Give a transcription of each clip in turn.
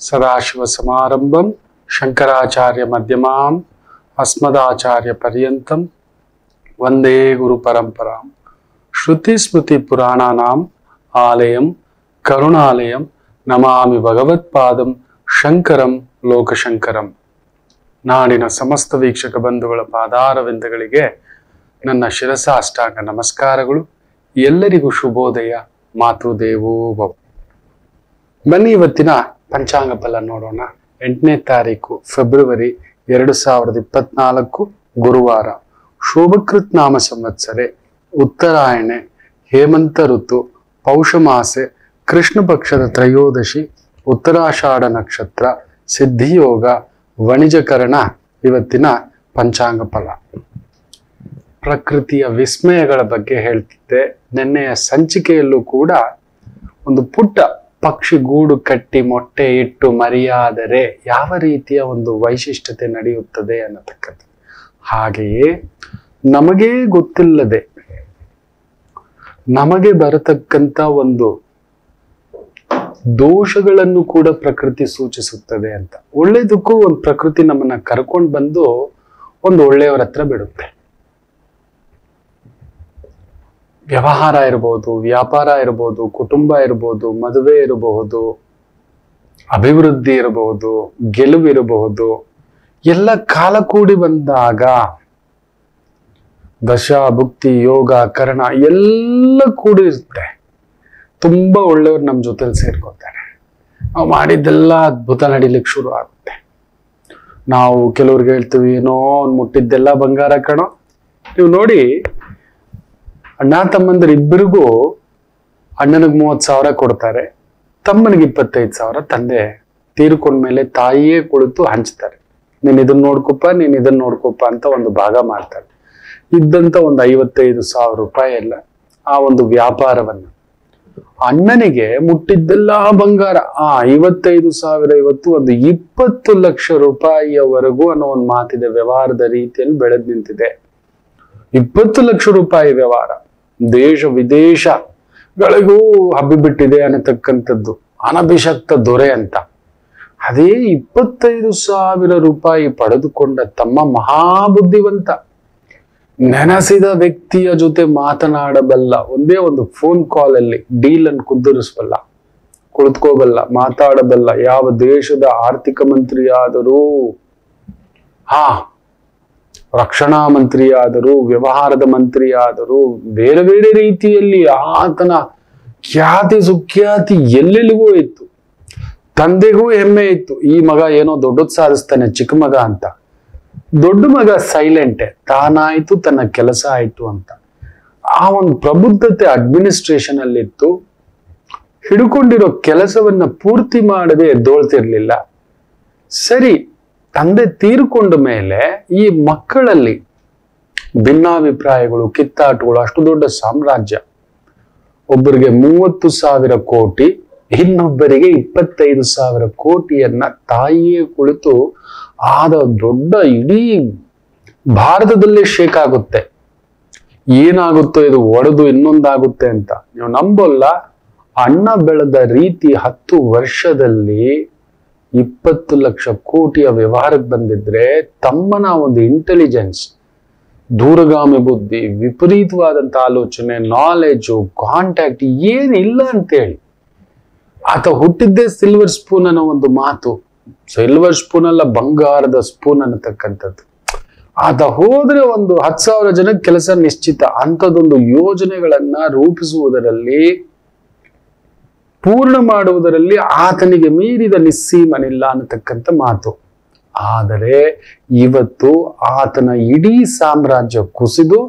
ಸದಾಶಿವಸಮಾರಂಭಂ ಶಂಕರಾಚಾರ್ಯ ಮಧ್ಯಮಾಂ ಅಸ್ಮದಾಚಾರ್ಯ ಪರ್ಯಂತಂ ವಂದೇ ಗುರು ಪರಂಪರಾಂ ಶ್ರುತಿ ಸ್ಮೃತಿ ಪುರಾಣಾನಾಂ ಆಲಯಂ ಕರುಣಾಲಯಂ ನಮಾಮಿ ಭಗವತ್ಪಾದಂ ಶಂಕರಂ ಲೋಕಶಂಕರಂ. ನಾಡಿನ ಸಮಸ್ತ ವೀಕ್ಷಕ ಬಂಧುಗಳ ಪಾದಾರವಿಂದಗಳಿಗೆ ನನ್ನ ಶಿರಸಾಷ್ಟಾಂಗ ನಮಸ್ಕಾರಗಳು. ಎಲ್ಲರಿಗೂ ಶುಭೋದಯ. ಮಾತೃದೇವೋ ಭವ. ಬನ್ನಿ ಇವತ್ತಿನ ಪಂಚಾಂಗ ಫಲ ನೋಡೋಣ. 8ನೇ ತಾರೀಕು ಫೆಬ್ರವರಿ 2024 ಗುರುವಾರ. ಶೋಭಕೃತ್ ನಾಮ ಸಂವತ್ಸರೆ, ಉತ್ತರಾಯಣೆ, ಹೇಮಂತ ಋತು, ಪೌಷ ಮಾಸೆ, ಕೃಷ್ಣ ಪಕ್ಷದ ತ್ರಯೋದಶಿ, ಉತ್ತರಾಷಾಢ ನಕ್ಷತ್ರ, ಸಿದ್ಧಿಯೋಗ, ವಣಿಜಕರಣ. ಇವತ್ತಿನ ಪಂಚಾಂಗ ಫಲ. ಪ್ರಕೃತಿಯ ವಿಸ್ಮಯಗಳ ಬಗ್ಗೆ ಹೇಳ್ತಿದ್ದೆ. ನಿನ್ನೆಯ ಸಂಚಿಕೆಯಲ್ಲೂ ಕೂಡ ಒಂದು ಪುಟ್ಟ ಪಕ್ಷಿ ಗೂಡು ಕಟ್ಟಿ ಮೊಟ್ಟೆ ಇಟ್ಟು ಮರಿಯಾದರೆ ಯಾವ ರೀತಿಯ ಒಂದು ವೈಶಿಷ್ಟ್ಯತೆ ನಡೆಯುತ್ತದೆ ಅನ್ನತಕ್ಕಂಥ, ಹಾಗೆಯೇ ನಮಗೇ ಗೊತ್ತಿಲ್ಲದೆ ನಮಗೆ ಬರತಕ್ಕಂತ ಒಂದು ದೋಷಗಳನ್ನು ಕೂಡ ಪ್ರಕೃತಿ ಸೂಚಿಸುತ್ತದೆ ಅಂತ. ಒಳ್ಳೇದಕ್ಕೂ ಒಂದು ಪ್ರಕೃತಿ ನಮ್ಮನ್ನ ಕರ್ಕೊಂಡು ಬಂದು ಒಂದು ಒಳ್ಳೆಯವರ ಹತ್ರ ಬಿಡುತ್ತೆ. ವ್ಯವಹಾರ ಇರಬಹುದು, ವ್ಯಾಪಾರ ಇರಬಹುದು, ಕುಟುಂಬ ಇರಬಹುದು, ಮದುವೆ ಇರಬಹುದು, ಅಭಿವೃದ್ಧಿ ಇರಬಹುದು, ಗೆಲುವು ಇರಬಹುದು. ಎಲ್ಲ ಕಾಲ ಕೂಡಿ ಬಂದಾಗ ದಶ ಭುಕ್ತಿ ಯೋಗ ಕರ್ಣ ಎಲ್ಲ ಕೂಡಿ ಇರುತ್ತೆ. ತುಂಬಾ ಒಳ್ಳೆಯವ್ರು ನಮ್ಮ ಜೊತೆಲಿ ಸೇರ್ಕೊತಾರೆ. ನಾವು ಮಾಡಿದ್ದೆಲ್ಲ ಅದ್ಭುತ ನಡಿಲಿಕ್ಕೆ ಶುರು ಆಗುತ್ತೆ. ನಾವು ಕೆಲವ್ರಿಗೆ ಹೇಳ್ತೀವಿ, ಏನೋ ಅವ್ನು ಮುಟ್ಟಿದ್ದೆಲ್ಲ ಬಂಗಾರ ಕಣೋ. ನೀವು ನೋಡಿ, ಅಣ್ಣ ತಮ್ಮಂದ್ರ ಇಬ್ಬರಿಗೂ ಅಣ್ಣನಿಗೆ 30,000 ಕೊಡ್ತಾರೆ, ತಮ್ಮನಿಗೆ 25,000. ತಂದೆ ತೀರ್ಕೊಂಡ್ಮೇಲೆ ತಾಯಿಯೇ ಕುಳಿತು ಹಂಚ್ತಾರೆ. ನೀನ್ ಇದನ್ನ ನೋಡ್ಕೊಪ್ಪ, ನೀನ್ ಇದನ್ನ ನೋಡ್ಕೊಪ್ಪ ಅಂತ ಒಂದು ಭಾಗ ಮಾಡ್ತಾರೆ. ಇದ್ದಂತ ಒಂದು 55,000 ರೂಪಾಯಿ ಎಲ್ಲ ಆ ಒಂದು ವ್ಯಾಪಾರವನ್ನ ಅಣ್ಣನಿಗೆ ಮುಟ್ಟಿದ್ದೆಲ್ಲ ಬಂಗಾರ. 55,000 ಇವತ್ತು ಒಂದು 20 ಲಕ್ಷ ರೂಪಾಯಿಯವರೆಗೂ ಅನ್ನೋ ಒಂದು ಮಾತಿದೆ. ವ್ಯವಹಾರದ ರೀತಿಯಲ್ಲಿ ಬೆಳೆದ್ ನಿಂತಿದೆ. 20 ಲಕ್ಷ ರೂಪಾಯಿ ವ್ಯವಹಾರ ದೇಶ ವಿದೇಶಗಳಿಗೂ ಹಬ್ಬಿಬಿಟ್ಟಿದೆ ಅನ್ನತಕ್ಕಂಥದ್ದು. ಅನಭಿಷಕ್ತ ದೊರೆ ಅಂತ. ಅದೇ 25,000 ರೂಪಾಯಿ ಪಡೆದುಕೊಂಡ ತಮ್ಮ ಮಹಾಬುದ್ಧಿವಂತ, ನೆನೆಸಿದ ವ್ಯಕ್ತಿಯ ಜೊತೆ ಮಾತನಾಡಬಲ್ಲ. ಒಂದೇ ಒಂದು ಫೋನ್ ಕಾಲ್ ಅಲ್ಲಿ ಡೀಲ್ ಅನ್ನು ಕುದುರಿಸಬಲ್ಲ, ಕುಳಿತುಕೋಬಲ್ಲ, ಮಾತಾಡಬಲ್ಲ. ಯಾವ ದೇಶದ ಆರ್ಥಿಕ ಮಂತ್ರಿ ಆದರೂ, ರಕ್ಷಣಾ ಮಂತ್ರಿ ಆದರೂ, ವ್ಯವಹಾರದ ಮಂತ್ರಿ ಆದರೂ, ಬೇರೆ ಬೇರೆ ರೀತಿಯಲ್ಲಿ ಆತನ ಖ್ಯಾತಿ ಸುಖ್ಯಾತಿ ಎಲ್ಲೆಲ್ಲಿಗೂ ಇತ್ತು. ತಂದೆಗೂ ಹೆಮ್ಮೆ ಇತ್ತು, ಈ ಮಗ ಏನೋ ದೊಡ್ಡದ್ ಸಾಧಿಸ್ತಾನೆ, ಚಿಕ್ಕ ಮಗ ಅಂತ. ದೊಡ್ಡ ಮಗ ಸೈಲೆಂಟೆ, ತಾನಾಯ್ತು ತನ್ನ ಕೆಲಸ ಆಯ್ತು ಅಂತ. ಆ ಒಂದು ಪ್ರಬುದ್ಧತೆ ಅಡ್ಮಿನಿಸ್ಟ್ರೇಷನ್ ಅಲ್ಲಿತ್ತು. ಹಿಡ್ಕೊಂಡಿರೋ ಕೆಲಸವನ್ನ ಪೂರ್ತಿ ಮಾಡದೆ ಎದ್ದೋಳ್ತಿರ್ಲಿಲ್ಲ. ಸರಿ, ತಂದೆ ತೀರ್ಕೊಂಡ ಮೇಲೆ ಈ ಮಕ್ಕಳಲ್ಲಿ ಭಿನ್ನಾಭಿಪ್ರಾಯಗಳು, ಕಿತ್ತಾಟಗಳು. ಅಷ್ಟು ದೊಡ್ಡ ಸಾಮ್ರಾಜ್ಯ. ಒಬ್ಬರಿಗೆ 30,000 ಕೋಟಿ, ಇನ್ನೊಬ್ಬರಿಗೆ 25,000 ಕೋಟಿಯನ್ನ ತಾಯಿಯೇ ಕುಳಿತು ಆದ ದೊಡ್ಡ ಇಡೀ ಭಾರತದಲ್ಲೇ ಶೇಕ್ ಆಗುತ್ತೆ. ಏನಾಗುತ್ತೋ ಇದು ಒಡೆದು ಇನ್ನೊಂದಾಗುತ್ತೆ ಅಂತ ನೀವು ನಂಬಲ್ಲ. ಅಣ್ಣ ಬೆಳೆದ ರೀತಿ 10 ವರ್ಷದಲ್ಲಿ 20 ಲಕ್ಷ ಕೋಟಿಯ ವ್ಯವಹಾರಕ್ಕೆ ಬಂದಿದ್ರೆ, ತಮ್ಮನ ಒಂದು ಇಂಟೆಲಿಜೆನ್ಸ್, ದೂರಗಾಮಿ ಬುದ್ಧಿ, ವಿಪರೀತವಾದಂತ ಆಲೋಚನೆ, ನಾಲೆಜು, ಕಾಂಟ್ಯಾಕ್ಟ್ ಏನಿಲ್ಲ ಅಂತೇಳಿ. ಆತ ಹುಟ್ಟಿದ್ದೇ ಸಿಲ್ವರ್ ಸ್ಪೂನ್ ಅನ್ನೋ ಒಂದು ಮಾತು. ಸಿಲ್ವರ್ ಸ್ಪೂನ್ ಅಲ್ಲ, ಬಂಗಾರದ ಸ್ಪೂನ್ ಅನ್ನತಕ್ಕಂಥದ್ದು. ಆತ ಹೋದ್ರೆ ಒಂದು 10,000 ಜನಕ್ಕೆ ಕೆಲಸ ನಿಶ್ಚಿತ. ಅಂಥದ್ದೊಂದು ಯೋಜನೆಗಳನ್ನ ರೂಪಿಸುವುದರಲ್ಲಿ, ಪೂರ್ಣ ಮಾಡುವುದರಲ್ಲಿ ಆತನಿಗೆ ಮೀರಿದ ನಿಸ್ಸೀಮನಿಲ್ಲ ಅನ್ನತಕ್ಕಂಥ ಮಾತು. ಆದರೆ ಇವತ್ತು ಆತನ ಇಡೀ ಸಾಮ್ರಾಜ್ಯ ಕುಸಿದು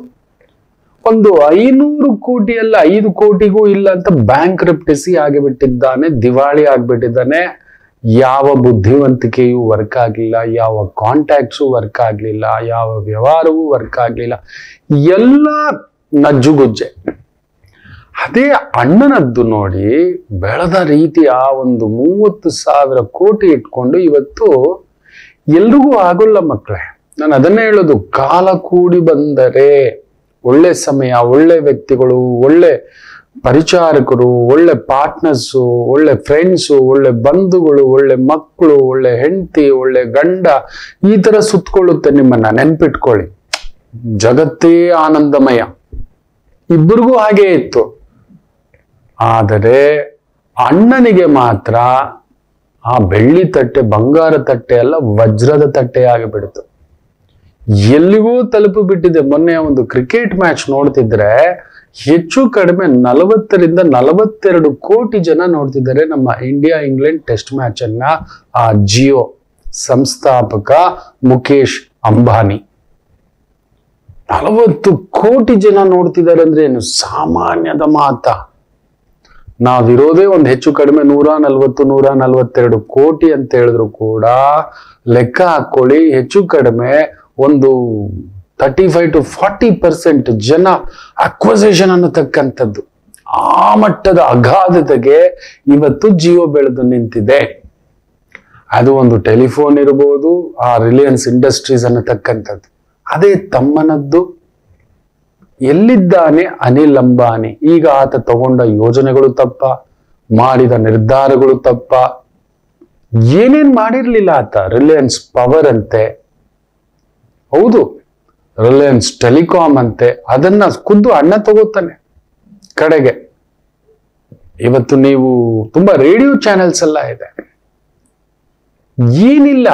ಒಂದು 500 ಕೋಟಿ ಅಲ್ಲ, 5 ಕೋಟಿಗೂ ಇಲ್ಲ ಅಂತ ಬ್ಯಾಂಕ್ ರೆಪ್ಟೆಸಿ ಆಗಿಬಿಟ್ಟಿದ್ದಾನೆ, ದಿವಾಳಿ ಆಗ್ಬಿಟ್ಟಿದ್ದಾನೆ. ಯಾವ ಬುದ್ಧಿವಂತಿಕೆಯೂ ವರ್ಕ್ ಆಗ್ಲಿಲ್ಲ, ಯಾವ ಕಾಂಟ್ಯಾಕ್ಟ್ಸು ವರ್ಕ್ ಆಗ್ಲಿಲ್ಲ, ಯಾವ ವ್ಯವಹಾರವೂ ವರ್ಕ್ ಆಗ್ಲಿಲ್ಲ. ಎಲ್ಲ ನಜ್ಜುಗುಜ್ಜೆ. ಅದೇ ಅಣ್ಣನದ್ದು ನೋಡಿ, ಬೆಳೆದ ರೀತಿ ಆ ಒಂದು 30,000 ಕೋಟಿ ಇಟ್ಕೊಂಡು ಇವತ್ತು ಎಲ್ರಿಗೂ ಆಗೋಲ್ಲ ಮಕ್ಕಳೇ. ನಾನು ಅದನ್ನೇ ಹೇಳೋದು, ಕಾಲ ಕೂಡಿ ಬಂದರೆ ಒಳ್ಳೆ ಸಮಯ, ಒಳ್ಳೆ ವ್ಯಕ್ತಿಗಳು, ಒಳ್ಳೆ ಪರಿಚಾರಕರು, ಒಳ್ಳೆ ಪಾರ್ಟ್ನರ್ಸು, ಒಳ್ಳೆ ಫ್ರೆಂಡ್ಸು, ಒಳ್ಳೆ ಬಂಧುಗಳು, ಒಳ್ಳೆ ಮಕ್ಕಳು, ಒಳ್ಳೆ ಹೆಂಡತಿ, ಒಳ್ಳೆ ಗಂಡ, ಈ ತರ ಸುತ್ತಕೊಳ್ಳುತ್ತೆ ನಿಮ್ಮನ್ನ. ನೆನ್ಪಿಟ್ಕೊಳ್ಳಿ, ಜಗತ್ತೇ ಆನಂದಮಯ. ಇಬ್ಬರಿಗೂ ಹಾಗೆ ಇತ್ತು. ಆದರೆ ಅಣ್ಣನಿಗೆ ಮಾತ್ರ ಆ ಬೆಳ್ಳಿ ತಟ್ಟೆ ಬಂಗಾರ ತಟ್ಟೆ ಅಲ್ಲ, ವಜ್ರದ ತಟ್ಟೆ ಆಗಿಬಿಡ್ತು. ಎಲ್ಲಿಗೂ ತಲುಪಿ ಬಿಟ್ಟಿದೆ. ಮೊನ್ನೆ ಒಂದು ಕ್ರಿಕೆಟ್ ಮ್ಯಾಚ್ ನೋಡ್ತಿದ್ರೆ ಹೆಚ್ಚು ಕಡಿಮೆ 40ರಿಂದ 42 ಕೋಟಿ ಜನ ನೋಡ್ತಿದ್ದಾರೆ ನಮ್ಮ ಇಂಡಿಯಾ ಇಂಗ್ಲೆಂಡ್ ಟೆಸ್ಟ್ ಮ್ಯಾಚ್ ಅನ್ನ. ಆ ಜಿಯೋ ಸಂಸ್ಥಾಪಕ ಮುಖೇಶ್ ಅಂಬಾನಿ 40 ಕೋಟಿ ಜನ ನೋಡ್ತಿದ್ದಾರೆ ಅಂದ್ರೆ ಏನು ಸಾಮಾನ್ಯದ ಮಾತ? ನಾವಿರೋದೇ ಒಂದು ಹೆಚ್ಚು ಕಡಿಮೆ 140, 142 ಕೋಟಿ ಅಂತ ಹೇಳಿದ್ರು ಕೂಡ ಲೆಕ್ಕ ಹಾಕೊಳ್ಳಿ, ಹೆಚ್ಚು ಕಡಿಮೆ ಒಂದು 35 to 40% ಜನ ಅಕ್ವಸಿಷನ್ ಅನ್ನತಕ್ಕಂಥದ್ದು. ಆ ಮಟ್ಟದ ಅಗಾಧತೆಗೆ ಇವತ್ತು ಜಿಯೋ ಬೆಳೆದು ನಿಂತಿದೆ. ಅದು ಒಂದು ಟೆಲಿಫೋನ್ ಇರಬಹುದು, ಆ ರಿಲಯನ್ಸ್ ಇಂಡಸ್ಟ್ರೀಸ್ ಅನ್ನತಕ್ಕಂಥದ್ದು. ಅದೇ ತಮ್ಮನದ್ದು. ಎಲ್ಲಿದ್ದಾನೆ ಅನಿಲ್ ಅಂಬಾನಿ? ಈಗ ಆತ ತಗೊಂಡ ಯೋಜನೆಗಳು ತಪ್ಪ, ಮಾಡಿದ ನಿರ್ಧಾರಗಳು ತಪ್ಪ. ಏನೇನ್ ಮಾಡಿರ್ಲಿಲ್ಲ ಆತ. ರಿಲಯನ್ಸ್ ಪವರ್ ಅಂತೆ, ಹೌದು, ರಿಲಯನ್ಸ್ ಟೆಲಿಕಾಂ ಅಂತೆ, ಅದನ್ನ ಖುದ್ದು ಅಣ್ಣ ತಗೋತಾನೆ ಕಡೆಗೆ. ಇವತ್ತು ನೀವು ತುಂಬಾ ರೇಡಿಯೋ ಚಾನೆಲ್ಸ್ ಎಲ್ಲ ಇದೆ, ಏನಿಲ್ಲ.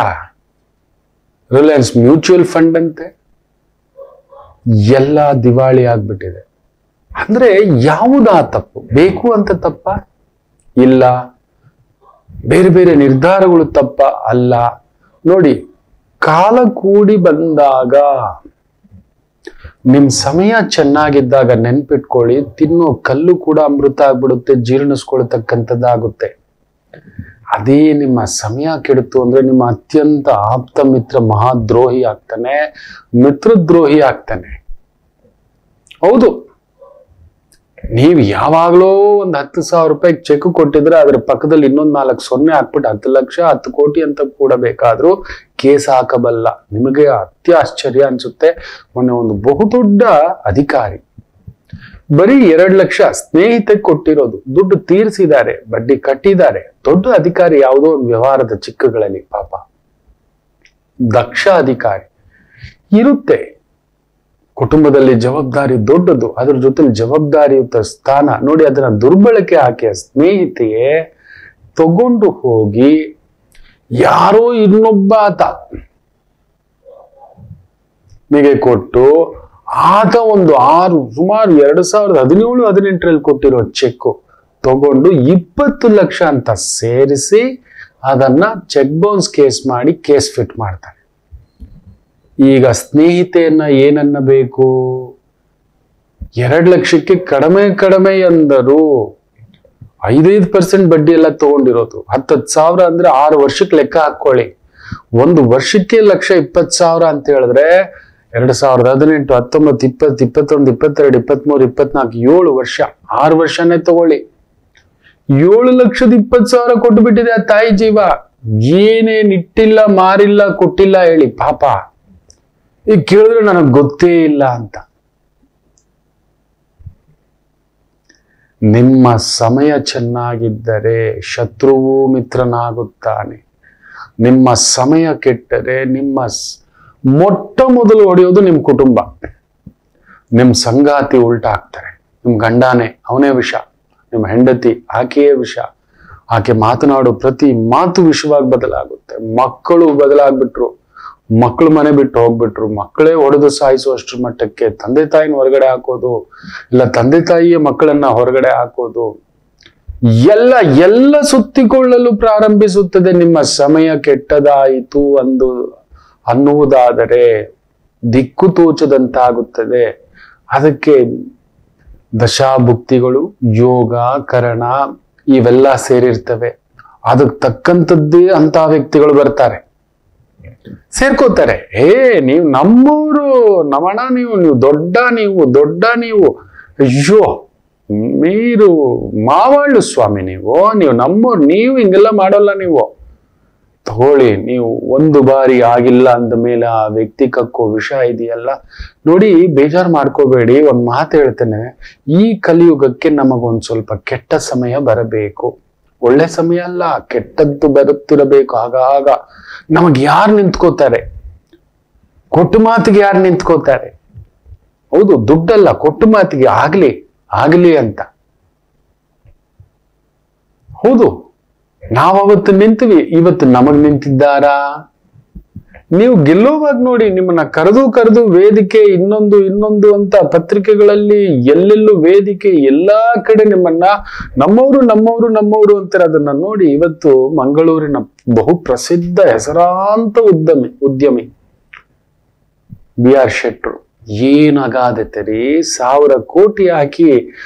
ರಿಲಯನ್ಸ್ ಮ್ಯೂಚುವಲ್ ಫಂಡ್ ಅಂತೆ, ಎಲ್ಲ ದಿವಾಳಿ ಆಗ್ಬಿಟ್ಟಿದೆ. ಅಂದ್ರೆ ಯಾವುದಾ ತಪ್ಪು? ಬೇಕು ಅಂತ ತಪ್ಪ? ಇಲ್ಲ. ಬೇರೆ ಬೇರೆ ನಿರ್ಧಾರಗಳು ತಪ್ಪ? ಅಲ್ಲ. ನೋಡಿ, ಕಾಲ ಕೂಡಿ ಬಂದಾಗ, ನಿಮ್ ಸಮಯ ಚೆನ್ನಾಗಿದ್ದಾಗ ನೆನ್ಪಿಟ್ಕೊಳ್ಳಿ, ತಿನ್ನೋ ಕಲ್ಲು ಕೂಡ ಅಮೃತ ಆಗ್ಬಿಡುತ್ತೆ, ಜೀರ್ಣಿಸ್ಕೊಳ್ತಕ್ಕಂಥದ್ದಾಗುತ್ತೆ. ಅದೇ ನಿಮ್ಮ ಸಮಯ ಕೆಡುತ್ತು ಅಂದ್ರೆ ನಿಮ್ಮ ಅತ್ಯಂತ ಆಪ್ತ ಮಿತ್ರ ಮಹಾದ್ರೋಹಿ ಆಗ್ತಾನೆ, ಮಿತ್ರದ್ರೋಹಿ ಆಗ್ತಾನೆ. ಹೌದು, ನೀವು ಯಾವಾಗ್ಲೋ ಒಂದು 10,000 ರೂಪಾಯಿ ಚೆಕ್ ಕೊಟ್ಟಿದ್ರೆ ಅದ್ರ ಪಕ್ಕದಲ್ಲಿ ಇನ್ನೊಂದು 4 ಸೊನ್ನೆ ಹಾಕ್ಬಿಟ್ಟು 10 ಲಕ್ಷ 10 ಕೋಟಿ ಅಂತ ಕೂಡ ಬೇಕಾದ್ರೂ ಕೇಸ್ ಹಾಕಬಲ್ಲ. ನಿಮಗೆ ಅತ್ಯಾಶ್ಚರ್ಯ ಅನ್ಸುತ್ತೆ. ಮೊನ್ನೆ ಒಂದು ಬಹುದೊಡ್ಡ ಅಧಿಕಾರಿ ಬರೀ 2 ಲಕ್ಷ ಸ್ನೇಹಿತಕ್ಕೆ ಕೊಟ್ಟಿರೋದು, ದುಡ್ಡು ತೀರಿಸಿದ್ದಾರೆ, ಬಡ್ಡಿ ಕಟ್ಟಿದ್ದಾರೆ. ದೊಡ್ಡ ಅಧಿಕಾರಿ, ಯಾವುದೋ ಒಂದು ವ್ಯವಹಾರದ ಚಿಕ್ಕಗಳಲ್ಲಿ, ಪಾಪ ದಕ್ಷ ಅಧಿಕಾರಿ ಇರುತ್ತೆ. ಕುಟುಂಬದಲ್ಲಿ ಜವಾಬ್ದಾರಿ ದೊಡ್ಡದು, ಅದ್ರ ಜೊತೆ ಜವಾಬ್ದಾರಿಯುತ ಸ್ಥಾನ ನೋಡಿ, ಅದನ್ನ ದುರ್ಬಳಕೆ ಹಾಕಿ ಸ್ನೇಹಿತೆಯೇ ತಗೊಂಡು ಹೋಗಿ ಯಾರೋ ಇನ್ನೊಬ್ಬ ಆತ ನಿಗೆ ಕೊಟ್ಟು, ಆತ ಒಂದು ಸುಮಾರು 2017-18 ಕೊಟ್ಟಿರೋ ಚೆಕ್ ತಗೊಂಡು 20 ಲಕ್ಷ ಅಂತ ಸೇರಿಸಿ ಅದನ್ನ ಚೆಕ್ ಬೌನ್ಸ್ ಕೇಸ್ ಮಾಡಿ ಕೇಸ್ ಫಿಟ್ ಮಾಡ್ತಾನೆ. ಈಗ ಸ್ನೇಹಿತೆಯನ್ನ ಏನನ್ನ ಬೇಕು? 2 ಲಕ್ಷಕ್ಕೆ ಕಡಿಮೆ ಎಂದರು 5% ಬಡ್ಡಿ ಎಲ್ಲ ತಗೊಂಡಿರೋದು. 10,000 ಅಂದ್ರೆ 6 ವರ್ಷಕ್ಕೆ ಲೆಕ್ಕ ಹಾಕೊಳ್ಳಿ. 1 ವರ್ಷಕ್ಕೆ 1,20,000 ಅಂತ ಹೇಳಿದ್ರೆ 2018, 19, 20, 21, 22, 23, 24, 7 ವರ್ಷ, 6 ವರ್ಷನೇ ತಗೊಳ್ಳಿ. 7,20,000 ಕೊಟ್ಟು ಬಿಟ್ಟಿದೆ ಆ ತಾಯಿ ಜೀವ. ಏನೇನ್ ಇಟ್ಟಿಲ್ಲ, ಮಾರಿಲ್ಲ, ಕೊಟ್ಟಿಲ್ಲ ಹೇಳಿ ಪಾಪ. ಈಗ ಕೇಳಿದ್ರೆ ನನಗೆ ಗೊತ್ತೇ ಇಲ್ಲ ಅಂತ. ನಿಮ್ಮ ಸಮಯ ಚೆನ್ನಾಗಿದ್ದರೆ ಶತ್ರುವು ಮಿತ್ರನಾಗುತ್ತಾನೆ. ನಿಮ್ಮ ಸಮಯ ಕೆಟ್ಟರೆ ನಿಮ್ಮ ಮೊಟ್ಟ ಮೊದಲು ಹೊಡೆಯೋದು ನಿಮ್ಮ ಕುಟುಂಬ. ನಿಮ್ಮ ಸಂಗಾತಿ ಉಲ್ಟಾ ಆಗ್ತಾರೆ. ನಿಮ್ಮ ಗಂಡಾನೆ, ಅವನೇ ವಿಷ. ನಿಮ್ಮ ಹೆಂಡತಿ, ಆಕೆಯೇ ವಿಷ. ಆಕೆ ಮಾತನಾಡೋ ಪ್ರತಿ ಮಾತು ವಿಷವಾಗಿ ಬದಲಾಗುತ್ತೆ. ಮಕ್ಕಳು ಬದಲಾಗ್ಬಿಟ್ರು, ಮಕ್ಕಳು ಮನೆ ಬಿಟ್ಟು ಹೋಗ್ಬಿಟ್ರು, ಮಕ್ಕಳೇ ಹೊಡೆದು ಸಾಯಿಸುವಷ್ಟರ ಮಟ್ಟಕ್ಕೆ ತಂದೆ ತಾಯಿನ ಹೊರಗಡೆ ಹಾಕೋದು, ಇಲ್ಲ ತಂದೆ ತಾಯಿಯ ಮಕ್ಕಳನ್ನ ಹೊರಗಡೆ ಹಾಕೋದು, ಎಲ್ಲ ಸುತ್ತಿಕೊಳ್ಳಲು ಪ್ರಾರಂಭಿಸುತ್ತದೆ. ನಿಮ್ಮ ಸಮಯ ಕೆಟ್ಟದಾಯಿತು ಅನ್ನುವುದಾದರೆ ದಿಕ್ಕು ತೋಚದಂತಾಗುತ್ತದೆ. ಅದಕ್ಕೆ ದಶಾಭುಕ್ತಿಗಳು, ಯೋಗ, ಕರಣ ಇವೆಲ್ಲ ಸೇರಿರ್ತವೆ. ಅದಕ್ಕೆ ತಕ್ಕಂಥದ್ದೇ ಅಂತ ವ್ಯಕ್ತಿಗಳು ಬರ್ತಾರೆ, ಸೇರ್ಕೋತಾರೆ. ನೀವು ನಮ್ಮೂರು, ನಮಣ, ನೀವು ದೊಡ್ಡ ನೀವು ಅಯ್ಯೋ మీరు ಮಾವಾಳು ಸ್ವಾಮಿ, ನೀವು ನಮ್ಮೂರು, ನೀವು ಹಿಂಗೆಲ್ಲ ಮಾಡೋಲ್ಲ. ನೀವು ತಗೊಳ್ಳಿ. ನೀವು ಒಂದು ಬಾರಿ ಆಗಿಲ್ಲ ಅಂದ ಮೇಲೆ ಆ ವ್ಯಕ್ತಿ ಕಕ್ಕೋ ವಿಷ ಇದೆಯಲ್ಲ ನೋಡಿ, ಬೇಜಾರು ಮಾಡ್ಕೋಬೇಡಿ. ಒಂದ್ ಮಾತು ಹೇಳ್ತೇನೆ, ಈ ಕಲಿಯುಗಕ್ಕೆ ನಮಗೊಂದ್ ಸ್ವಲ್ಪ ಕೆಟ್ಟ ಸಮಯ ಬರಬೇಕು. ಒಳ್ಳೆ ಸಮಯ ಅಲ್ಲ, ಕೆಟ್ಟದ್ದು ಬರುತ್ತಿರಬೇಕು. ಆಗಾಗ ನಮಗ್ ಯಾರು ನಿಂತ್ಕೋತಾರೆ? ಕೊಟ್ಟು ಮಾತಿಗೆ ಯಾರು ನಿಂತ್ಕೋತಾರೆ? ಹೌದು, ದುಡ್ಡಲ್ಲ, ಕೊಟ್ಟು ಮಾತಿಗೆ ಆಗ್ಲಿ ಅಂತ. ಹೌದು, ನಾವವತ್ತು ನಿಂತೀವಿ, ಇವತ್ತು ನಮಗ್ ನಿಂತಿದ್ದಾರಾ? ನೀವು ಗೆಲ್ಲುವಾಗ ನೋಡಿ, ನಿಮ್ಮನ್ನ ಕರೆದು ವೇದಿಕೆ ಇನ್ನೊಂದು ಅಂತ ಪತ್ರಿಕೆಗಳಲ್ಲಿ ಎಲ್ಲೆಲ್ಲೂ ವೇದಿಕೆ, ಎಲ್ಲಾ ಕಡೆ ನಿಮ್ಮನ್ನ ನಮ್ಮವರು ಅಂತಾರೆ. ಅದನ್ನ ನೋಡಿ, ಇವತ್ತು ಮಂಗಳೂರಿನ ಬಹು ಪ್ರಸಿದ್ಧ ಹೆಸರಾಂತ ಉದ್ಯಮಿ BR ಶೆಟ್ರು ಏನಾಗಾದತೆ ರೀ, 1000 ಕೋಟಿ ಹಾಕಿ